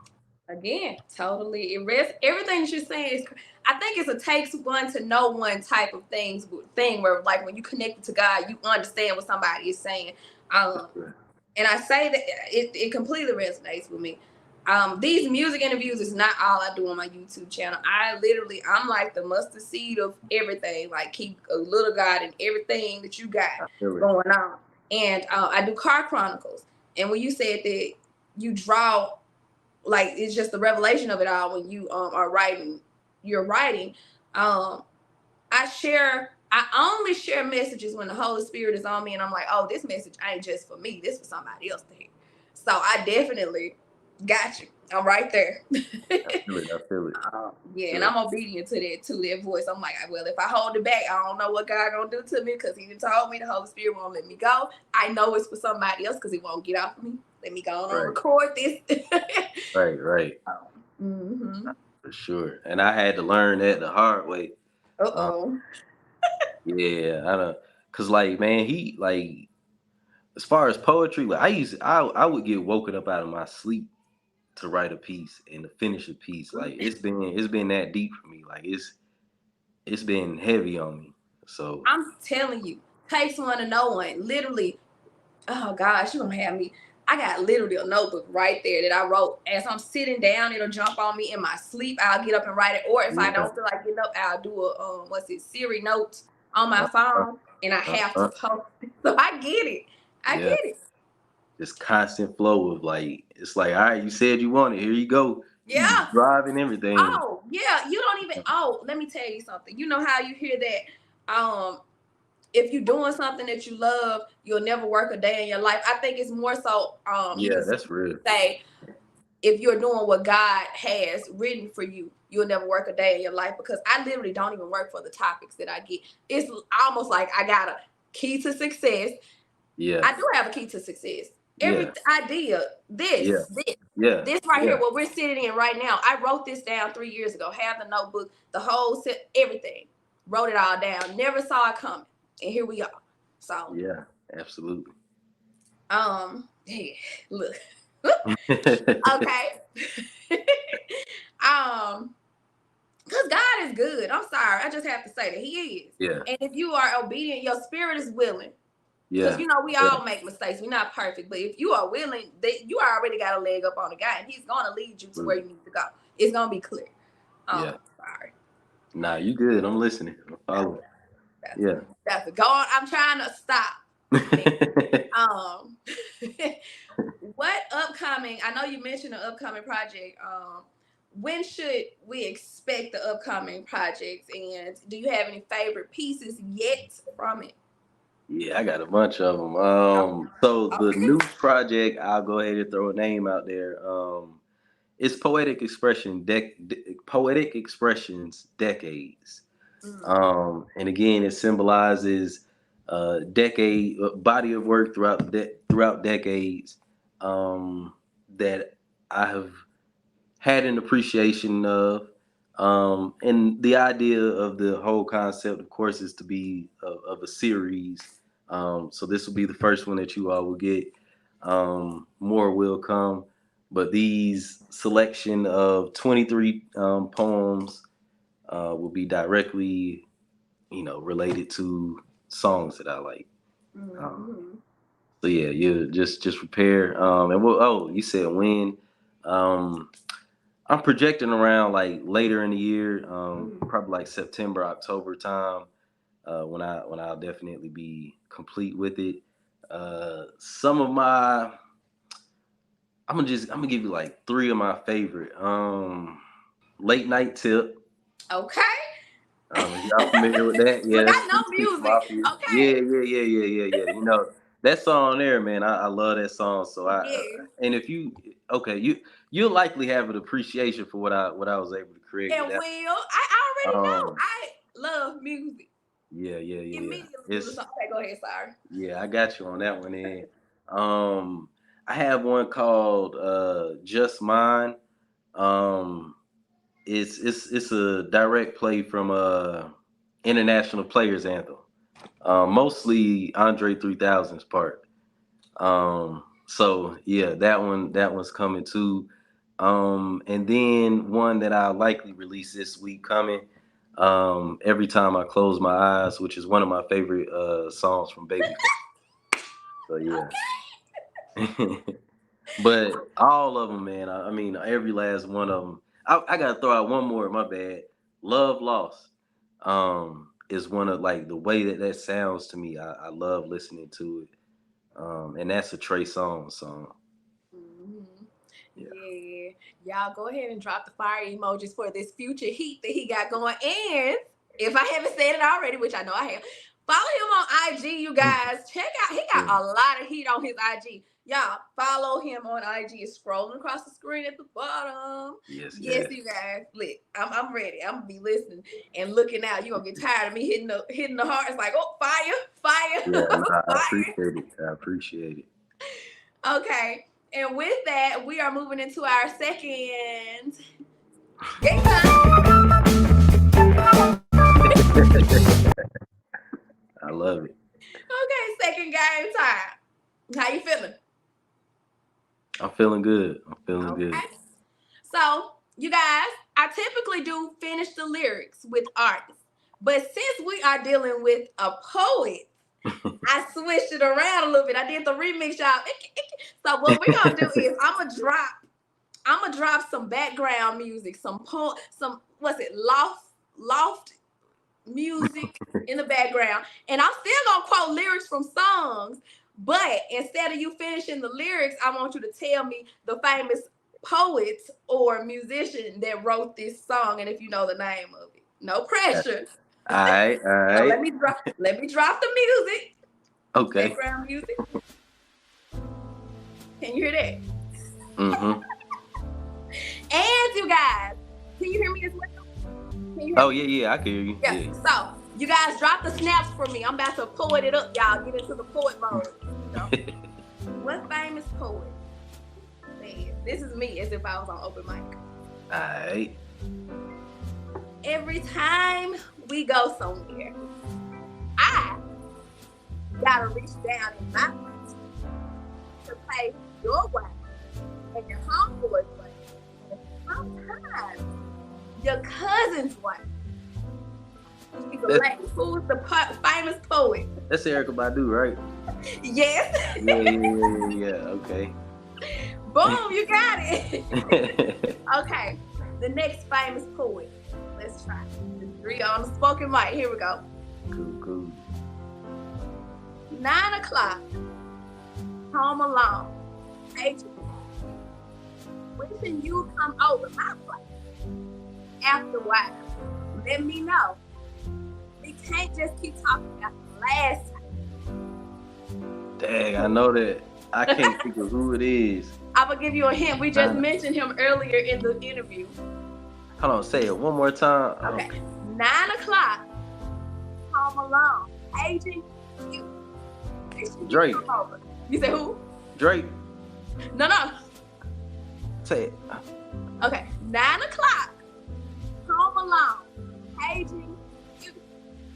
Again, totally. Everything that you're saying is. I think it's a takes one to know one type of thing where like when you connect it to God, you understand what somebody is saying. And I say that it completely resonates with me. These music interviews is not all I do on my YouTube channel. I'm like the mustard seed of everything. Like keep a little God in everything that you got going on. And I do car chronicles. And when you said that you draw, like it's just the revelation of it all when you are writing. You're writing. I only share messages when the Holy Spirit is on me and I'm like, oh, this message ain't just for me. This for somebody else to hear. So I definitely got you. I'm right there. I feel it. Yeah, and I'm obedient to that voice. I'm like, well, if I hold it back, I don't know what God gonna do to me because He told me the Holy Spirit won't let me go. I know it's for somebody else because He won't get off of me. Let me go on and record this. Right. For sure. And I had to learn that the hard way. Yeah, I don't, cause like man, he like as far as poetry, like I would get woken up out of my sleep to write a piece and to finish a piece. Like it's been that deep for me. Like it's been heavy on me. So I'm telling you, takes one to know one. Literally, oh gosh, you gonna have me. I got literally a notebook right there that I wrote. As I'm sitting down, it'll jump on me in my sleep. I'll get up and write it. Or if I don't feel like getting up, I'll do a Siri notes on my phone, and I have to post it. So I get it. I get it. This constant flow of like, it's like, all right, you said you want it. Here you go. Yeah. You driving everything. Oh, yeah. You don't even. Oh, let me tell you something. You know how you hear that? If you're doing something that you love, you'll never work a day in your life. I think it's more so. That's real. Say, if you're doing what God has written for you, you'll never work a day in your life because I literally don't even work for the topics that I get. It's almost like I got a key to success. Yeah, I do have a key to success. Every idea, this right here, what we're sitting in right now. I wrote this down 3 years ago. Have the notebook, the whole set, everything. Wrote it all down. Never saw it coming. And here we are. So yeah, absolutely. Hey, look. Okay. Because God is good. I'm sorry. I just have to say that He is. Yeah. And if you are obedient, your spirit is willing. Because you know we all make mistakes. We're not perfect. But if you are willing, you already got a leg up on the guy, and He's gonna lead you to where you need to go. It's gonna be clear. Sorry. Nah, you good. I'm listening. I'm following. That's it. Go on. I'm trying to stop. What upcoming? I know you mentioned the upcoming project. When should we expect the upcoming projects? And do you have any favorite pieces yet from it? Yeah, I got a bunch of them. So the new project, I'll go ahead and throw a name out there. It's Poetic Expressions Decades. And again, it symbolizes body of work throughout decades that I have had an appreciation of. And the idea of the whole concept, of course, is to be of a series. So this will be the first one that you all will get. More will come. But these selection of 23 poems will be directly, related to songs that I like. So yeah, you just prepare. And you said when? I'm projecting around like later in the year, probably like September, October time, when I'll definitely be complete with it. Some of my, I'm gonna give you like 3 of my favorite. Late Night Tip. Okay. Y'all familiar with that? Yeah. I know music. Okay. Yeah. That song there, man. I love that song. So and if you'll likely have an appreciation for what I was able to create. And I already know. I love music. Yeah. Immediately do the It's song. Okay, go ahead. Sorry. Yeah, I got you on that one. And I have one called Just Mine. Um, it's a direct play from International Players Anthem. Mostly Andre 3000's part. So yeah, that one's coming too. And then one that I'll likely release this week coming. Every time I close my eyes, which is one of my favorite songs from Baby. So yeah. But all of them, man. I mean, every last one of them. I gotta throw out one more. My bad. Love Lost. Is one of like the way that sounds to me. I love listening to it. And that's a Trey Songz song. Mhm. Yeah. Yeah. Y'all go ahead and drop the fire emojis for this future heat that he got going. And if I haven't said it already, which I know I have, follow him on IG, you guys. Check out, he got a lot of heat on his IG. Y'all follow him on IG. It's scrolling across the screen at the bottom. Yes. You guys. Look, I'm ready. I'm gonna be listening and looking out. You're gonna get tired of me hitting the heart. It's like, oh, fire. Yeah, nah, I Fire. appreciate it. Okay. And with that, we are moving into our second game time. I love it. Okay, second game time. How you feeling? I'm feeling good. Good. So, you guys, I typically do finish the lyrics with artists. But since we are dealing with a poet, I switched it around a little bit. I did the remix, y'all. So what we're gonna do is I'm gonna drop some background music, some loft music in the background, and I'm still gonna quote lyrics from songs. But instead of you finishing the lyrics, I want you to tell me the famous poet or musician that wrote this song, and if you know the name of it. No pressure. All right. So let me drop the music. Okay. Background music. Can you hear that? Mm-hmm. And you guys, can you hear me as well? Can you hear Oh me? yeah, I can hear you. Yeah. So you guys drop the snaps for me. I'm about to poet it up, y'all. Get into the poet mode. What famous poet says, this is me as if I was on open mic. All right. Every time we go somewhere, I gotta reach down in my purse to pay your way and your homeboy's way. And sometimes your cousin's way. She's a lady. Who's the famous poet? That's Erykah Badu, right? Yes. Yeah. Okay. Boom, you got it. Okay. The next famous poet. Let's try. Three on the spoken mic. Here we go. Cool. 9 o'clock. Home alone. Agent. Wishing you come over my place. After a while, let me know. We can't just keep talking about the last time. Dang, I know that. I can't think of who it is. I'm gonna give you a hint. We just mentioned him earlier in the interview. Hold on, say it one more time. Okay. 9 o'clock. Home alone. Aging you. Drake. You say who? Drake. No. Say it. Okay. 9 o'clock. Home alone. Aging you.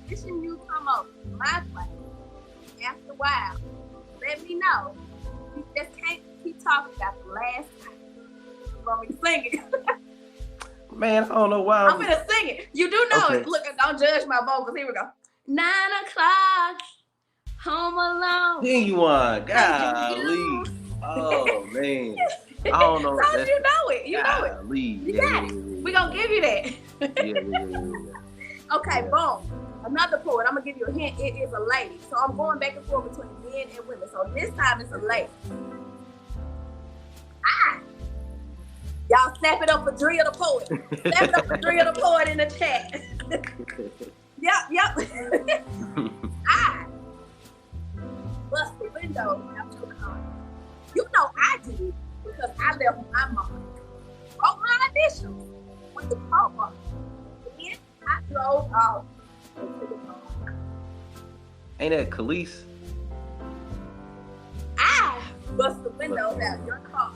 Wishing you come over to my place. After a while, let me know. You just can't keep talking about the last time. You want me to sing it? Man, I don't know why. I'm gonna sing it. You do know Okay. it. Look, don't judge my vocals. Here we go. 9 o'clock, home alone. Genuine, golly. Oh man, I don't know. So you know it. You know it. Golly. You got it. We gonna give you that. Yeah. Okay, boom. Another poet. I'm gonna give you a hint. It is a lady. So I'm going back and forth between men and women. So this time it's a lady. Y'all snap it up for Dre the poet. Snap it up for Dre the poet in the chat. Yep. I bust the window out your car. You know I did because I left my mark. Wrote my initials with the car mark. Then I drove off into the car. Ain't that Khalees? I bust the windows out of your car.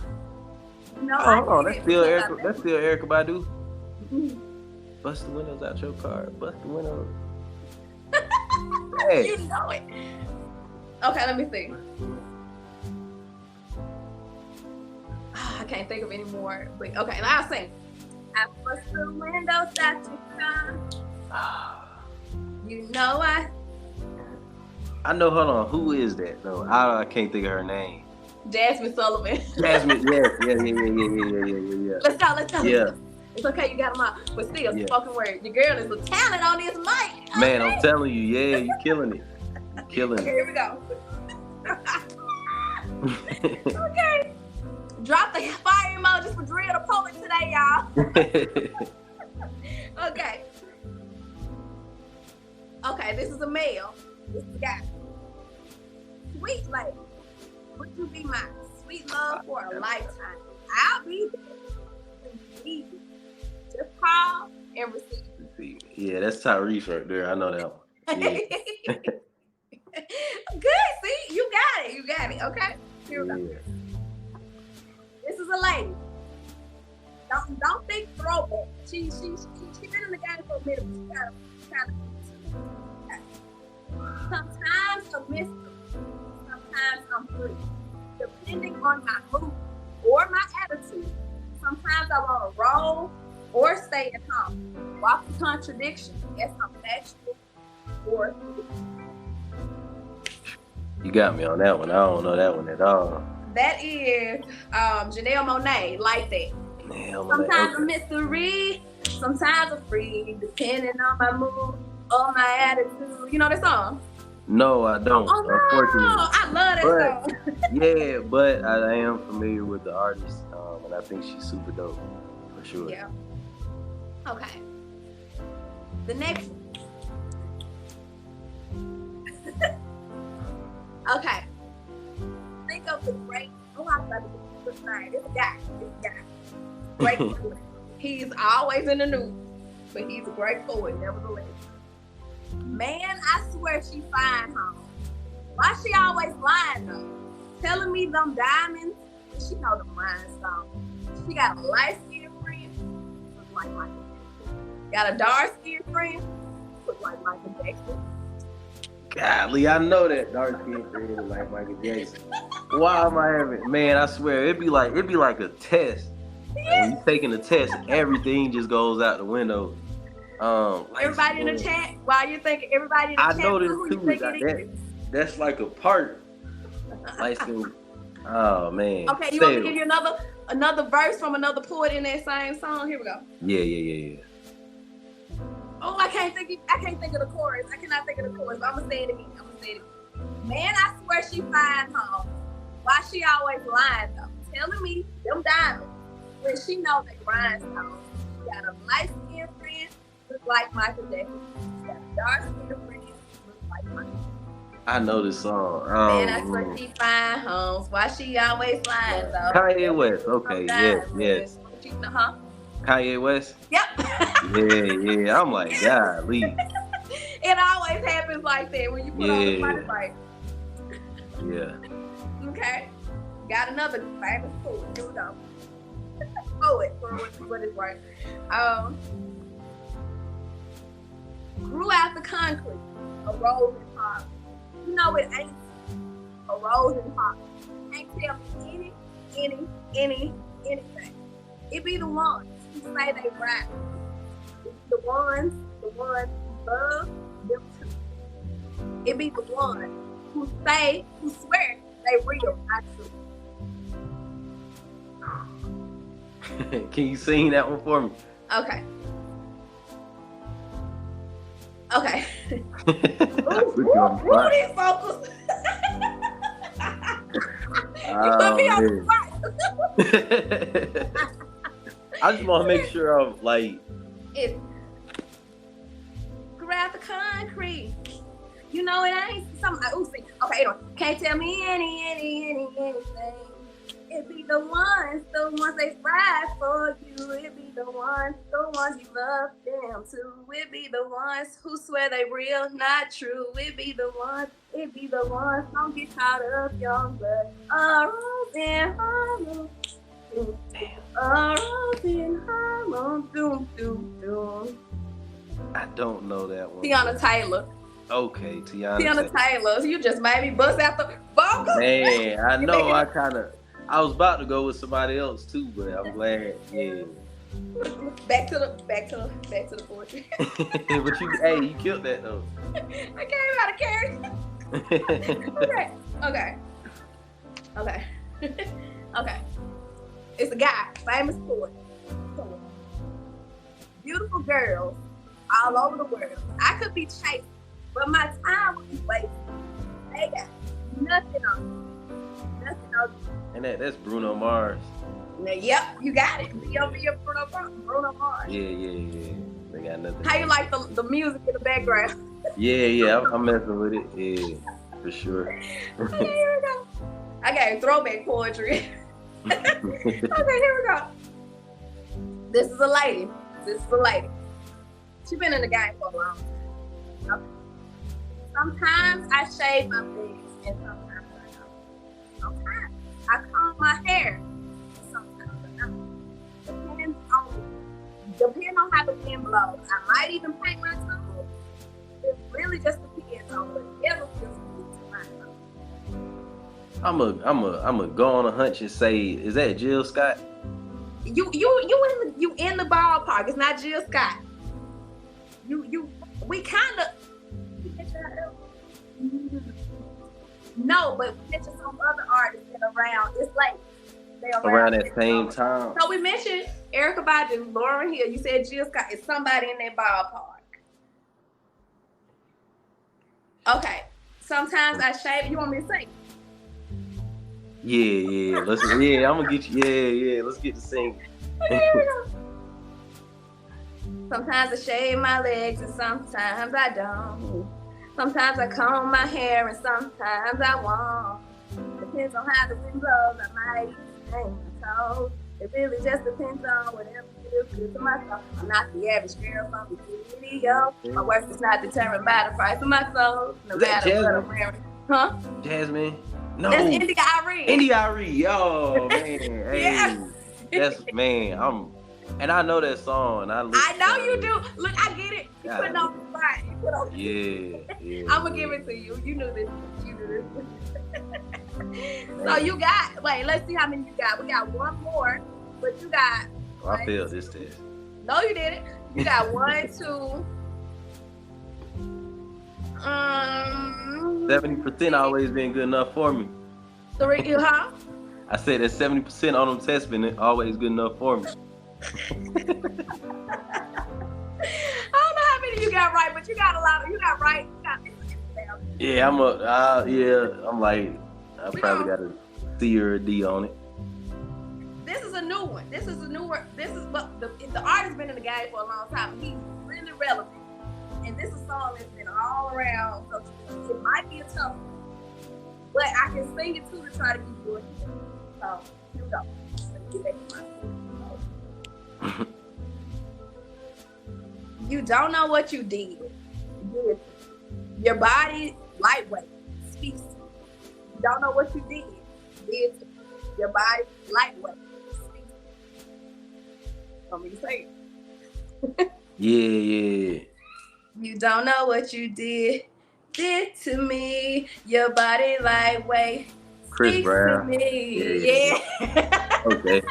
No, Oh, hold on. That's still Erica. That's still Erica Badu. Bust the windows out your car. Bust the windows. Hey. You know it. Okay, let me see. I can't think of any more. But okay, I'll sing. I bust the windows out your car. You know I know. Hold on. Who is that? No, I can't think of her name. Jasmine Sullivan. Jasmine. Yeah. Let's go. Yeah. It's okay, you got them out. But still, spoken word. Your girl is a talent on this mic. Man, I'm telling you, yeah, you killing it. You killing it. Here we go. Okay. Drop the fire emojis for Drill the Poet today, y'all. Okay. Okay, this is a male. This is a guy. Sweet lady, would you be my sweet love for a lifetime? I'll be there. Just call and receive. Yeah, that's Tyrese right there. I know that one. Yeah. Good, see? You got it. Okay, here we go. This is a lady. Don't think throwback. She been in the game for a minute, but she kind of. Sometimes I'm mystery, sometimes I'm free. Depending on my mood or my attitude. Sometimes I want to roll or stay at home. Walk the contradiction. Yes, I'm factual or You got me on that one. I don't know that one at all. That is Janelle Monáe, Like That. Sometimes I'm mystery, sometimes I'm free, depending on my mood or my attitude. You know that song? No, I don't. Oh, no. Unfortunately. I love that song. Yeah, but I am familiar with the artist, and I think she's super dope, for sure. Yeah. Okay. The next one. Okay. Think of the great. Oh, I'm about to get this name. It's a guy. Great poet. He's always in the news, but he's a great poet, nevertheless. Man, I swear she fine, huh? Why she always lying though? Telling me them diamonds, she know them rhinestones. She got a light-skinned friend, look like Michael Jackson. Got a dark-skinned friend, look like Michael Jackson. Golly, I know that dark-skinned friend look like Michael Jackson. Why am I having? Man, I swear it'd be like a test. Like when you taking a test, everything just goes out the window. Everybody in the chat, while you're thinking, everybody in the chat, I know this too. That's like a part. Like some, oh man. Okay, you want me to give you another verse from another poet in that same song? Here we go. Yeah. Oh, I can't think of the chorus. I cannot think of the chorus, but I'm gonna say it again. Man, I swear she fine, huh? Why she always lying though? Telling me them diamonds when she know they rhinestones. She got a light-skinned friend, look like Michael Jackson. She got a dark-skinned friend, look like Michael Jackson. I know this song. Man, I swear she fine, homes. Why she always lying though? Kanye West. Okay, yes. Huh? Kanye West. Yep. Yeah. I'm like, golly. It always happens like that when you put on the Spotify. Yeah. Okay. Got another famous poet. Here we go. Poet for what is right. Grew out the concrete, a rose in poverty. You know it ain't a rose in poverty. Can't tell me anything. It be the ones who say they right. The ones who love them too. It be the ones who swear they real, not true. Can you sing that one for me? Okay. Ooh, these focus. You put me on the spot. I just want to make sure I'm like. It's grab the concrete. You know it ain't something. See. Okay, can't tell me anything. It be the ones they ride for you. It be the ones you love them too. It be the ones who swear they real, not true. It be the ones, don't get caught up, young blood. A rose in Harlem. A rose in Harlem. Doom, doom, doom. I don't know that one. Tiana Taylor. Okay, Tiana Taylor. You just made me bust out the vocals. Man, I know. I was about to go with somebody else too, but I'm glad. Yeah. Back to the poetry. But you killed that though. I came out of character. Okay. It's a guy, famous poet. Beautiful girls all over the world. I could be chasing, but my time would be wasted. They got nothing on me. Nothing on me. And that's Bruno Mars. Now, yep, you got it. Be over here, Bruno Mars. Yeah. They got nothing. How you like the music in the background? Yeah, I'm messing with it. Yeah, for sure. Okay, here we go. I got throwback poetry. Okay, here we go. This is a lady. She's been in the game for a long time. Okay. Sometimes I shave my legs and sometimes I don't. Sometimes I comb my hair and sometimes I don't. Depends on how the wind blows. I might even paint my toes. It really just depends on whatever feels good to my toes. I'm a go on a hunch and say, is that Jill Scott? You in the ballpark. It's not Jill Scott. We kind of. No, but we mentioned some other artists that around. It's like they around that same time. So we mentioned Erykah Badu, Lauryn Hill. You said Jill Scott. It's somebody in that ballpark. Okay. Sometimes I shave. You want me to sing? Yeah. I'm gonna get you. Yeah. Let's get to singing. Okay, here we go. Sometimes I shave my legs and sometimes I don't. Sometimes I comb my hair and sometimes I won't. Depends on how the wind blows. I might even hang my toes. It really just depends on whatever feels good to my soul. I'm not the average girl from the video. My worth is not determined by the price of my soul. No matter what I'm wearing. Huh? Jasmine? No. That's India Irene. Oh, man. Hey. Yeah. That's, man, and I know that song. I know you do. Look, I get it. You put it on the spot. Yeah. I'm going to give it to you. You knew this. So you got, wait, let's see how many you got. We got one more, but you got. I failed this test. No, you didn't. You got 1, 2. 70% always been good enough for me. 3, huh? I said that 70% on them tests been always good enough for me. I don't know how many you got right, but you got a lot of, you got right. You got yeah, I'm like, I probably got a C or a D on it. This is a new one. This is what the artist's been in the game for a long time. He's really relevant. And this is a song that's been all around. So it might be a tough one. But I can sing it too to try to give you a hint. So here we go. Let me get back to my You don't know what you did. Your body lightweight speaks to you. You don't know what you did. Your body lightweight speaks to you. Want me to say it? Yeah. You don't know what you did to me. Your body lightweight Chris Brown. To me. Yeah. Okay.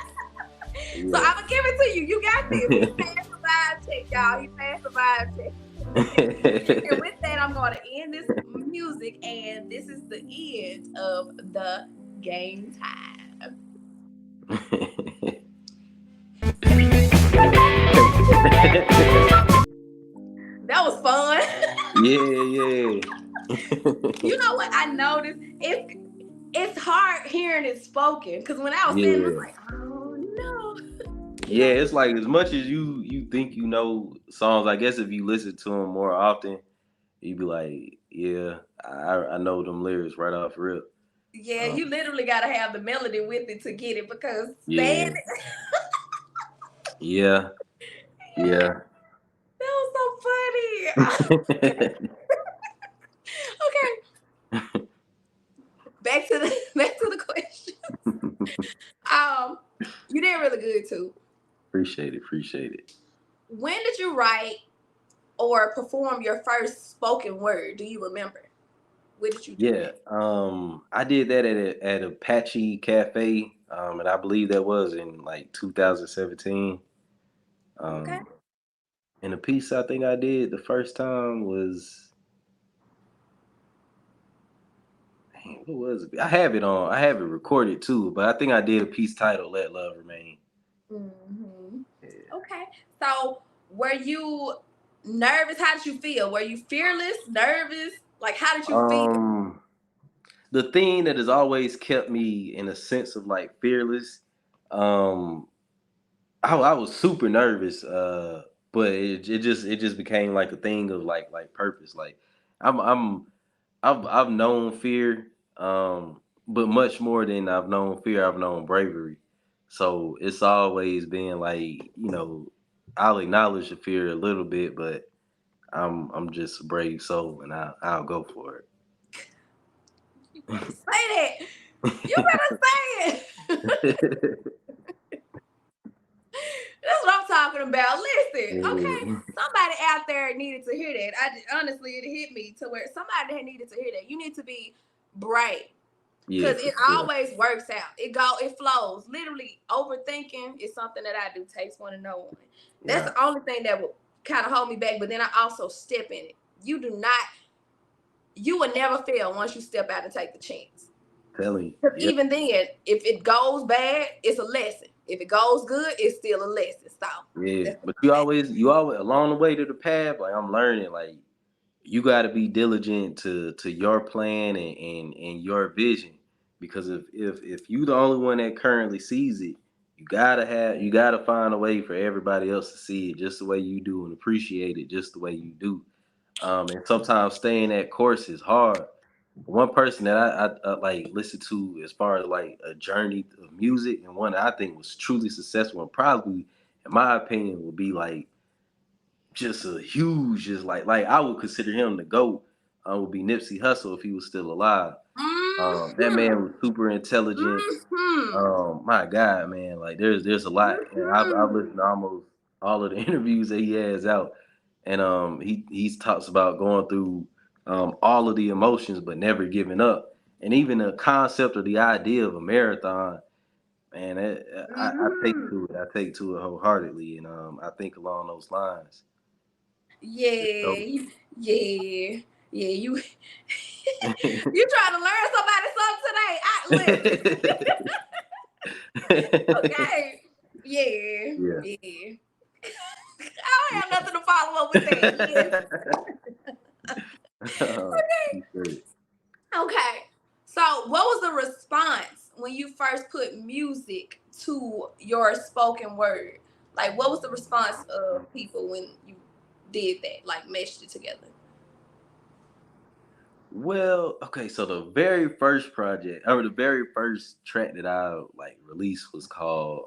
So I'm gonna give it to you. You got this. He passed the vibe check, y'all. He passed the vibe check. And with that, I'm going to end this music, and this is the end of the game time. That was fun. Yeah. You know what I noticed? It's hard hearing it spoken, because when I was sitting, I was like, oh no. Yeah, it's like as much as you think you know songs, I guess if you listen to them more often, you'd be like, yeah, I know them lyrics right off rip. Yeah, Um, you literally gotta have the melody with it to get it because saying yeah, it, yeah, yeah. that was so funny. Okay, back to the back to the question. Um, you did really good too. Appreciate it, appreciate it. When did you write or perform your first spoken word? Do you remember? Where did you do Yeah, that? I did that at Apache Cafe, and I believe that was in like 2017. Okay. Um, and the piece I think I did the first time was, dang, what was it? I have it recorded too, but I think I did a piece titled "Let Love Remain." Hmm. Yeah. Okay. So, were you nervous? How did you feel? Were you fearless, nervous? Like, how did you feel? Um, the thing that has always kept me in a sense of like fearless, um, I was super nervous, but it just became like a thing of like purpose. Like I'm I'm I've known fear, but much more than I've known fear, I've known bravery. So it's always been like, I'll acknowledge the fear a little bit, but I'm just a brave soul, and I'll go for You better say that. You better say it. That's what I'm talking about. Listen, okay. it. Somebody out there needed to hear that. Honestly, it hit me to where somebody needed to hear that. You need to be brave. Yeah, Because for it sure. always works out. It flows. Literally, overthinking is something that I do. Takes one to know one. That's Yeah, the only thing that will kind of hold me back. But then I also step in it. You do not. You will never fail once you step out and take the chance. telling you. Because Yeah, even then, if it goes bad, it's a lesson. If it goes good, it's still a lesson. So yeah. that's But where I'm at. you always along the way to the path. Like I'm learning, like you got to be diligent to your plan and your vision, because if you the only one that currently sees it, you gotta find a way for everybody else to see it just the way you do and appreciate it just the way you do. And sometimes staying that course is hard. One person that I like listen to as far as like a journey of music, and one that I think was truly successful and probably, in my opinion, would be like just a huge, just like I would consider him the GOAT. Would be Nipsey Hussle if he was still alive. That man Mm-hmm. was super intelligent. Mm-hmm. My God, man, like there's a lot, and I've Mm-hmm. listened to almost all of the interviews that he has out, and he talks about going through all of the emotions but never giving up, and even the concept or the idea of a marathon, man, I take Mm-hmm. to it. I take to it wholeheartedly, and I think along those lines. It's Yeah, dope. yeah, yeah. You you trying to learn somebody something today? Listen, okay. Yeah, Yeah. yeah. I don't have nothing to follow up with that. Yes. Appreciate Okay. So, what was the response when you first put music to your spoken word? Like, what was the response of people when you did that? Like, meshed it together. Well, okay, so the very first project or the very first track that I like released was called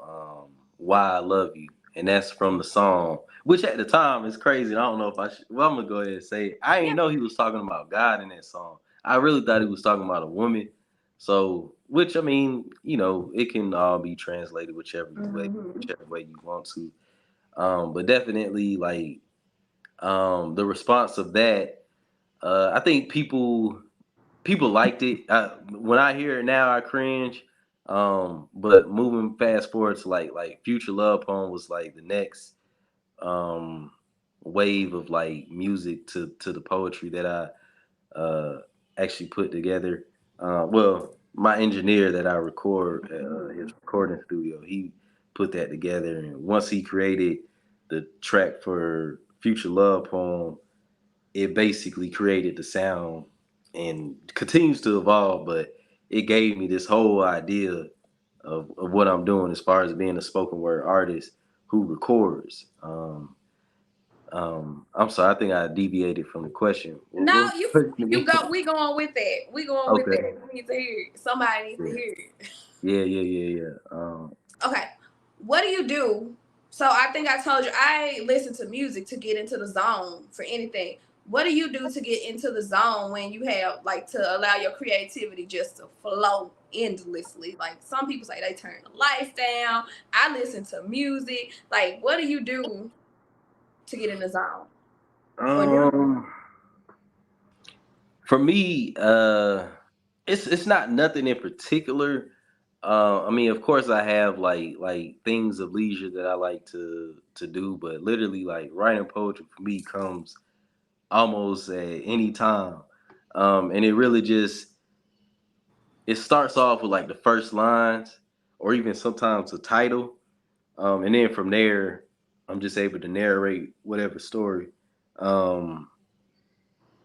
Why I Love You. And that's from the song, which at the time is crazy. And I don't know if I should, well, I'm gonna go ahead and say it. I didn't Yeah. know he was talking about God in that song. I really thought he was talking about a woman. So, which I mean, it can all be translated Mm-hmm. whichever way you want to. But definitely like the response of that, I think people liked it. When I hear it now, I cringe. But moving fast forward to like Future Love Poem was like the next um wave of like music to the poetry that I actually put together. Well, my engineer that I record his Mm-hmm. recording studio, he put that together, and once he created the track for Future Love Poem, it basically created the sound and continues to evolve, but it gave me this whole idea of what I'm doing as far as being a spoken word artist who records. I'm sorry, I think I deviated from the question. What No, was you the question you again? go. We going with that. We going with Okay. that. We need to hear it. Somebody needs to Yeah. hear it. Yeah. Okay. What do you do? So I think I told you I listen to music to get into the zone for anything. What do you do to get into the zone when you have like to allow your creativity just to flow endlessly? Like some people say they turn the lights down. I listen to music. Like what do you do to get in the zone? Or do Um, for me, it's not nothing in particular. I mean, of course, I have like things of leisure that I like to do, but literally, like writing poetry for me comes almost at any time, and it really just it starts off with like the first lines, or even sometimes the title, and then from there, I'm just able to narrate whatever story. Um,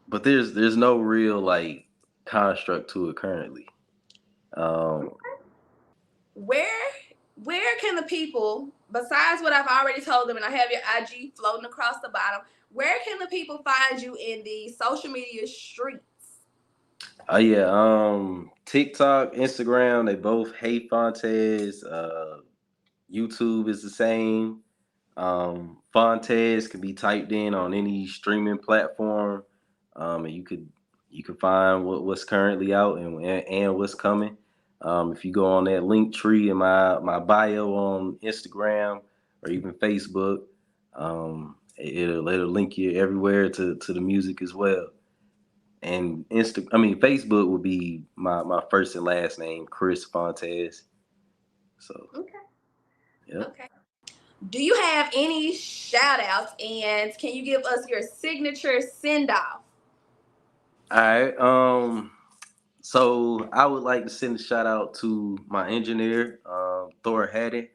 but there's no real like construct to it currently. Um, where where can the people, besides what I've already told them, and I have your IG floating across the bottom, where can the people find you in the social media streets? oh yeah, TikTok, Instagram, they both hate Fontes. YouTube is the same. Fontes can be typed in on any streaming platform, and you can find what's currently out and what's coming. If you go on that link tree in my bio on Instagram or even Facebook, it'll link you everywhere to the music as well. And Facebook would be my first and last name, Chris Fontes. So Okay. yeah. Okay. Do you have any shout outs and can you give us your signature send off? All right. So I would like to send a shout out to my engineer, Thor Haddon,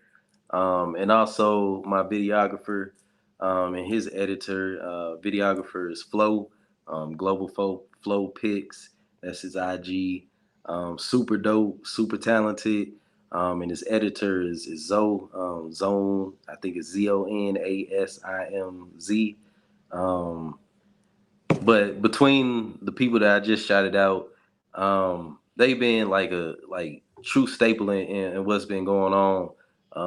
and also my videographer, and his editor. Videographer is Flow, Global Flow Pics. That's his IG. Super dope, super talented. And his editor is Zoe, Zone. I think it's ZONASIMZ. Um, but between the people that I just shouted out, they've been like a true staple in what's been going on.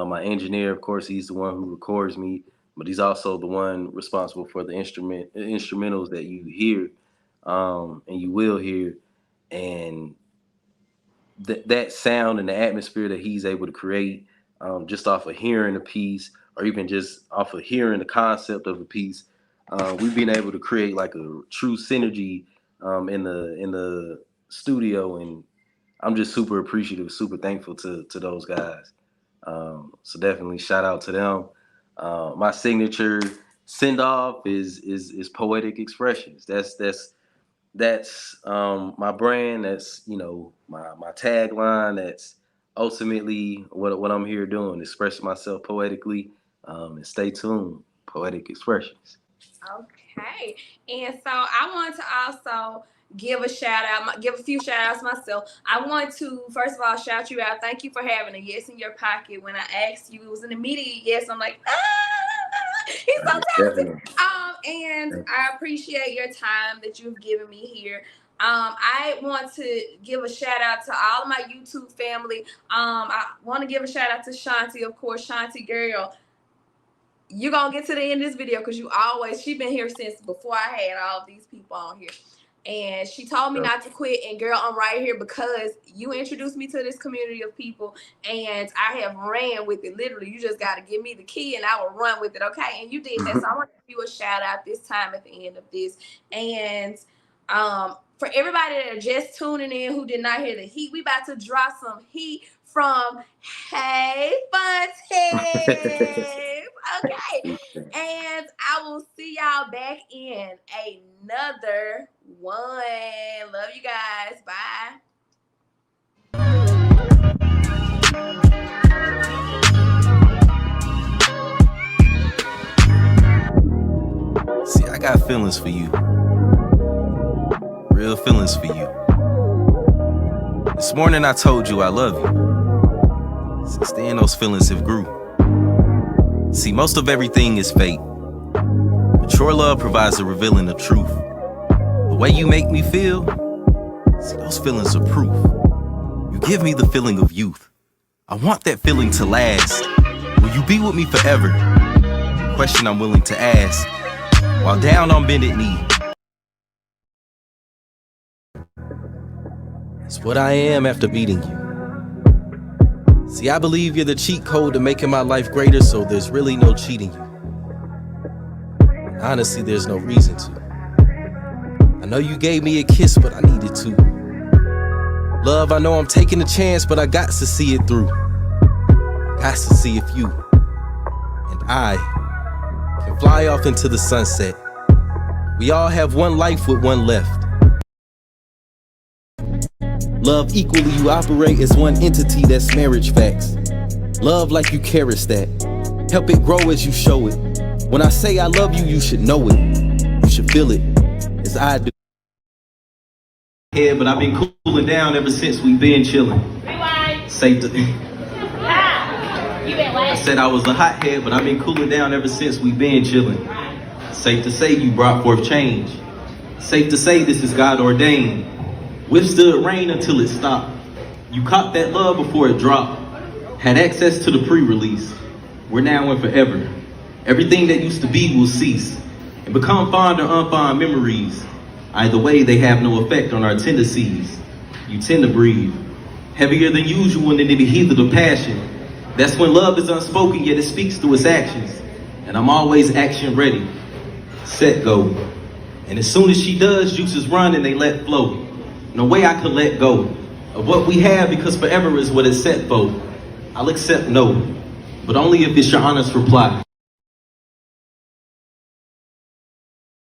My engineer, of course, he's the one who records me, but he's also the one responsible for the instrumentals that you hear, and you will hear, and that sound and the atmosphere that he's able to create, just off of hearing a piece, or even just off of hearing the concept of a piece, we've been able to create like a true synergy, in the studio, and I'm just super appreciative, super thankful to those guys. So definitely shout out to them. My signature send off is poetic expressions. That's my brand. That's my tagline. That's ultimately what I'm here doing. Express myself poetically, and stay tuned. Poetic expressions. Okay. And so I want to also give a shout out, give a few shout outs myself. I want to, first of all, shout you out. Thank you for having a yes in your pocket. When I asked you, it was an immediate yes. I'm like, he's so talented. Definitely. And I appreciate your time that you've given me here. I want to give a shout out to all of my YouTube family. I want to give a shout out to Shanti, of course. Shanti, girl, you're gonna get to the end of this video because she been here since before I had all of these people on here, and she told me not to quit. And girl, I'm right here because you introduced me to this community of people, and I have ran with it. Literally, you just got to give me the key and I will run with it. Okay, and you did that. So I want to give you a shout out this time at the end of this. And for everybody that are just tuning in who did not hear the heat, we about to drop some heat from Hey Fontaine. Okay. And I will see y'all back in another one. Love you guys. Bye. See, I got feelings for you. Real feelings for you. This morning I told you I love you. Since then those feelings have grew. See, most of everything is fate. Mature love provides the revealing of truth. The way you make me feel, see, those feelings are proof. You give me the feeling of youth. I want that feeling to last. Will you be with me forever? The question I'm willing to ask while down on bended knee. It's what I am after meeting you. See, I believe you're the cheat code to making my life greater, so there's really no cheating you. Honestly, there's no reason to. I know you gave me a kiss, but I needed to. Love, I know I'm taking a chance, but I got to see it through. Got to see if you and I can fly off into the sunset. We all have one life with one left. Love equally, you operate as one entity, that's marriage facts. Love like you cherish that. Help it grow as you show it. When I say I love you, you should know it. You should feel it, as I do. Yeah, but I've been cooling down ever since we've been chilling. Rewind. Safe to... You been I late. said I was a hothead, but I've been cooling down ever since we've been chilling. Safe to say you brought forth change. Safe to say this is God ordained. Withstood rain until it stopped. You caught that love before it dropped. Had access to the pre-release. We're now and forever. Everything that used to be will cease and become fond or unfond memories. Either way, they have no effect on our tendencies. You tend to breathe heavier than usual and in the heat of the passion. That's when love is unspoken, yet it speaks through its actions. And I'm always action ready. Set, go. And as soon as she does, juices run and they let flow. No way I could let go of what we have, because forever is what it's set for. I'll accept no, but only if it's your honest reply.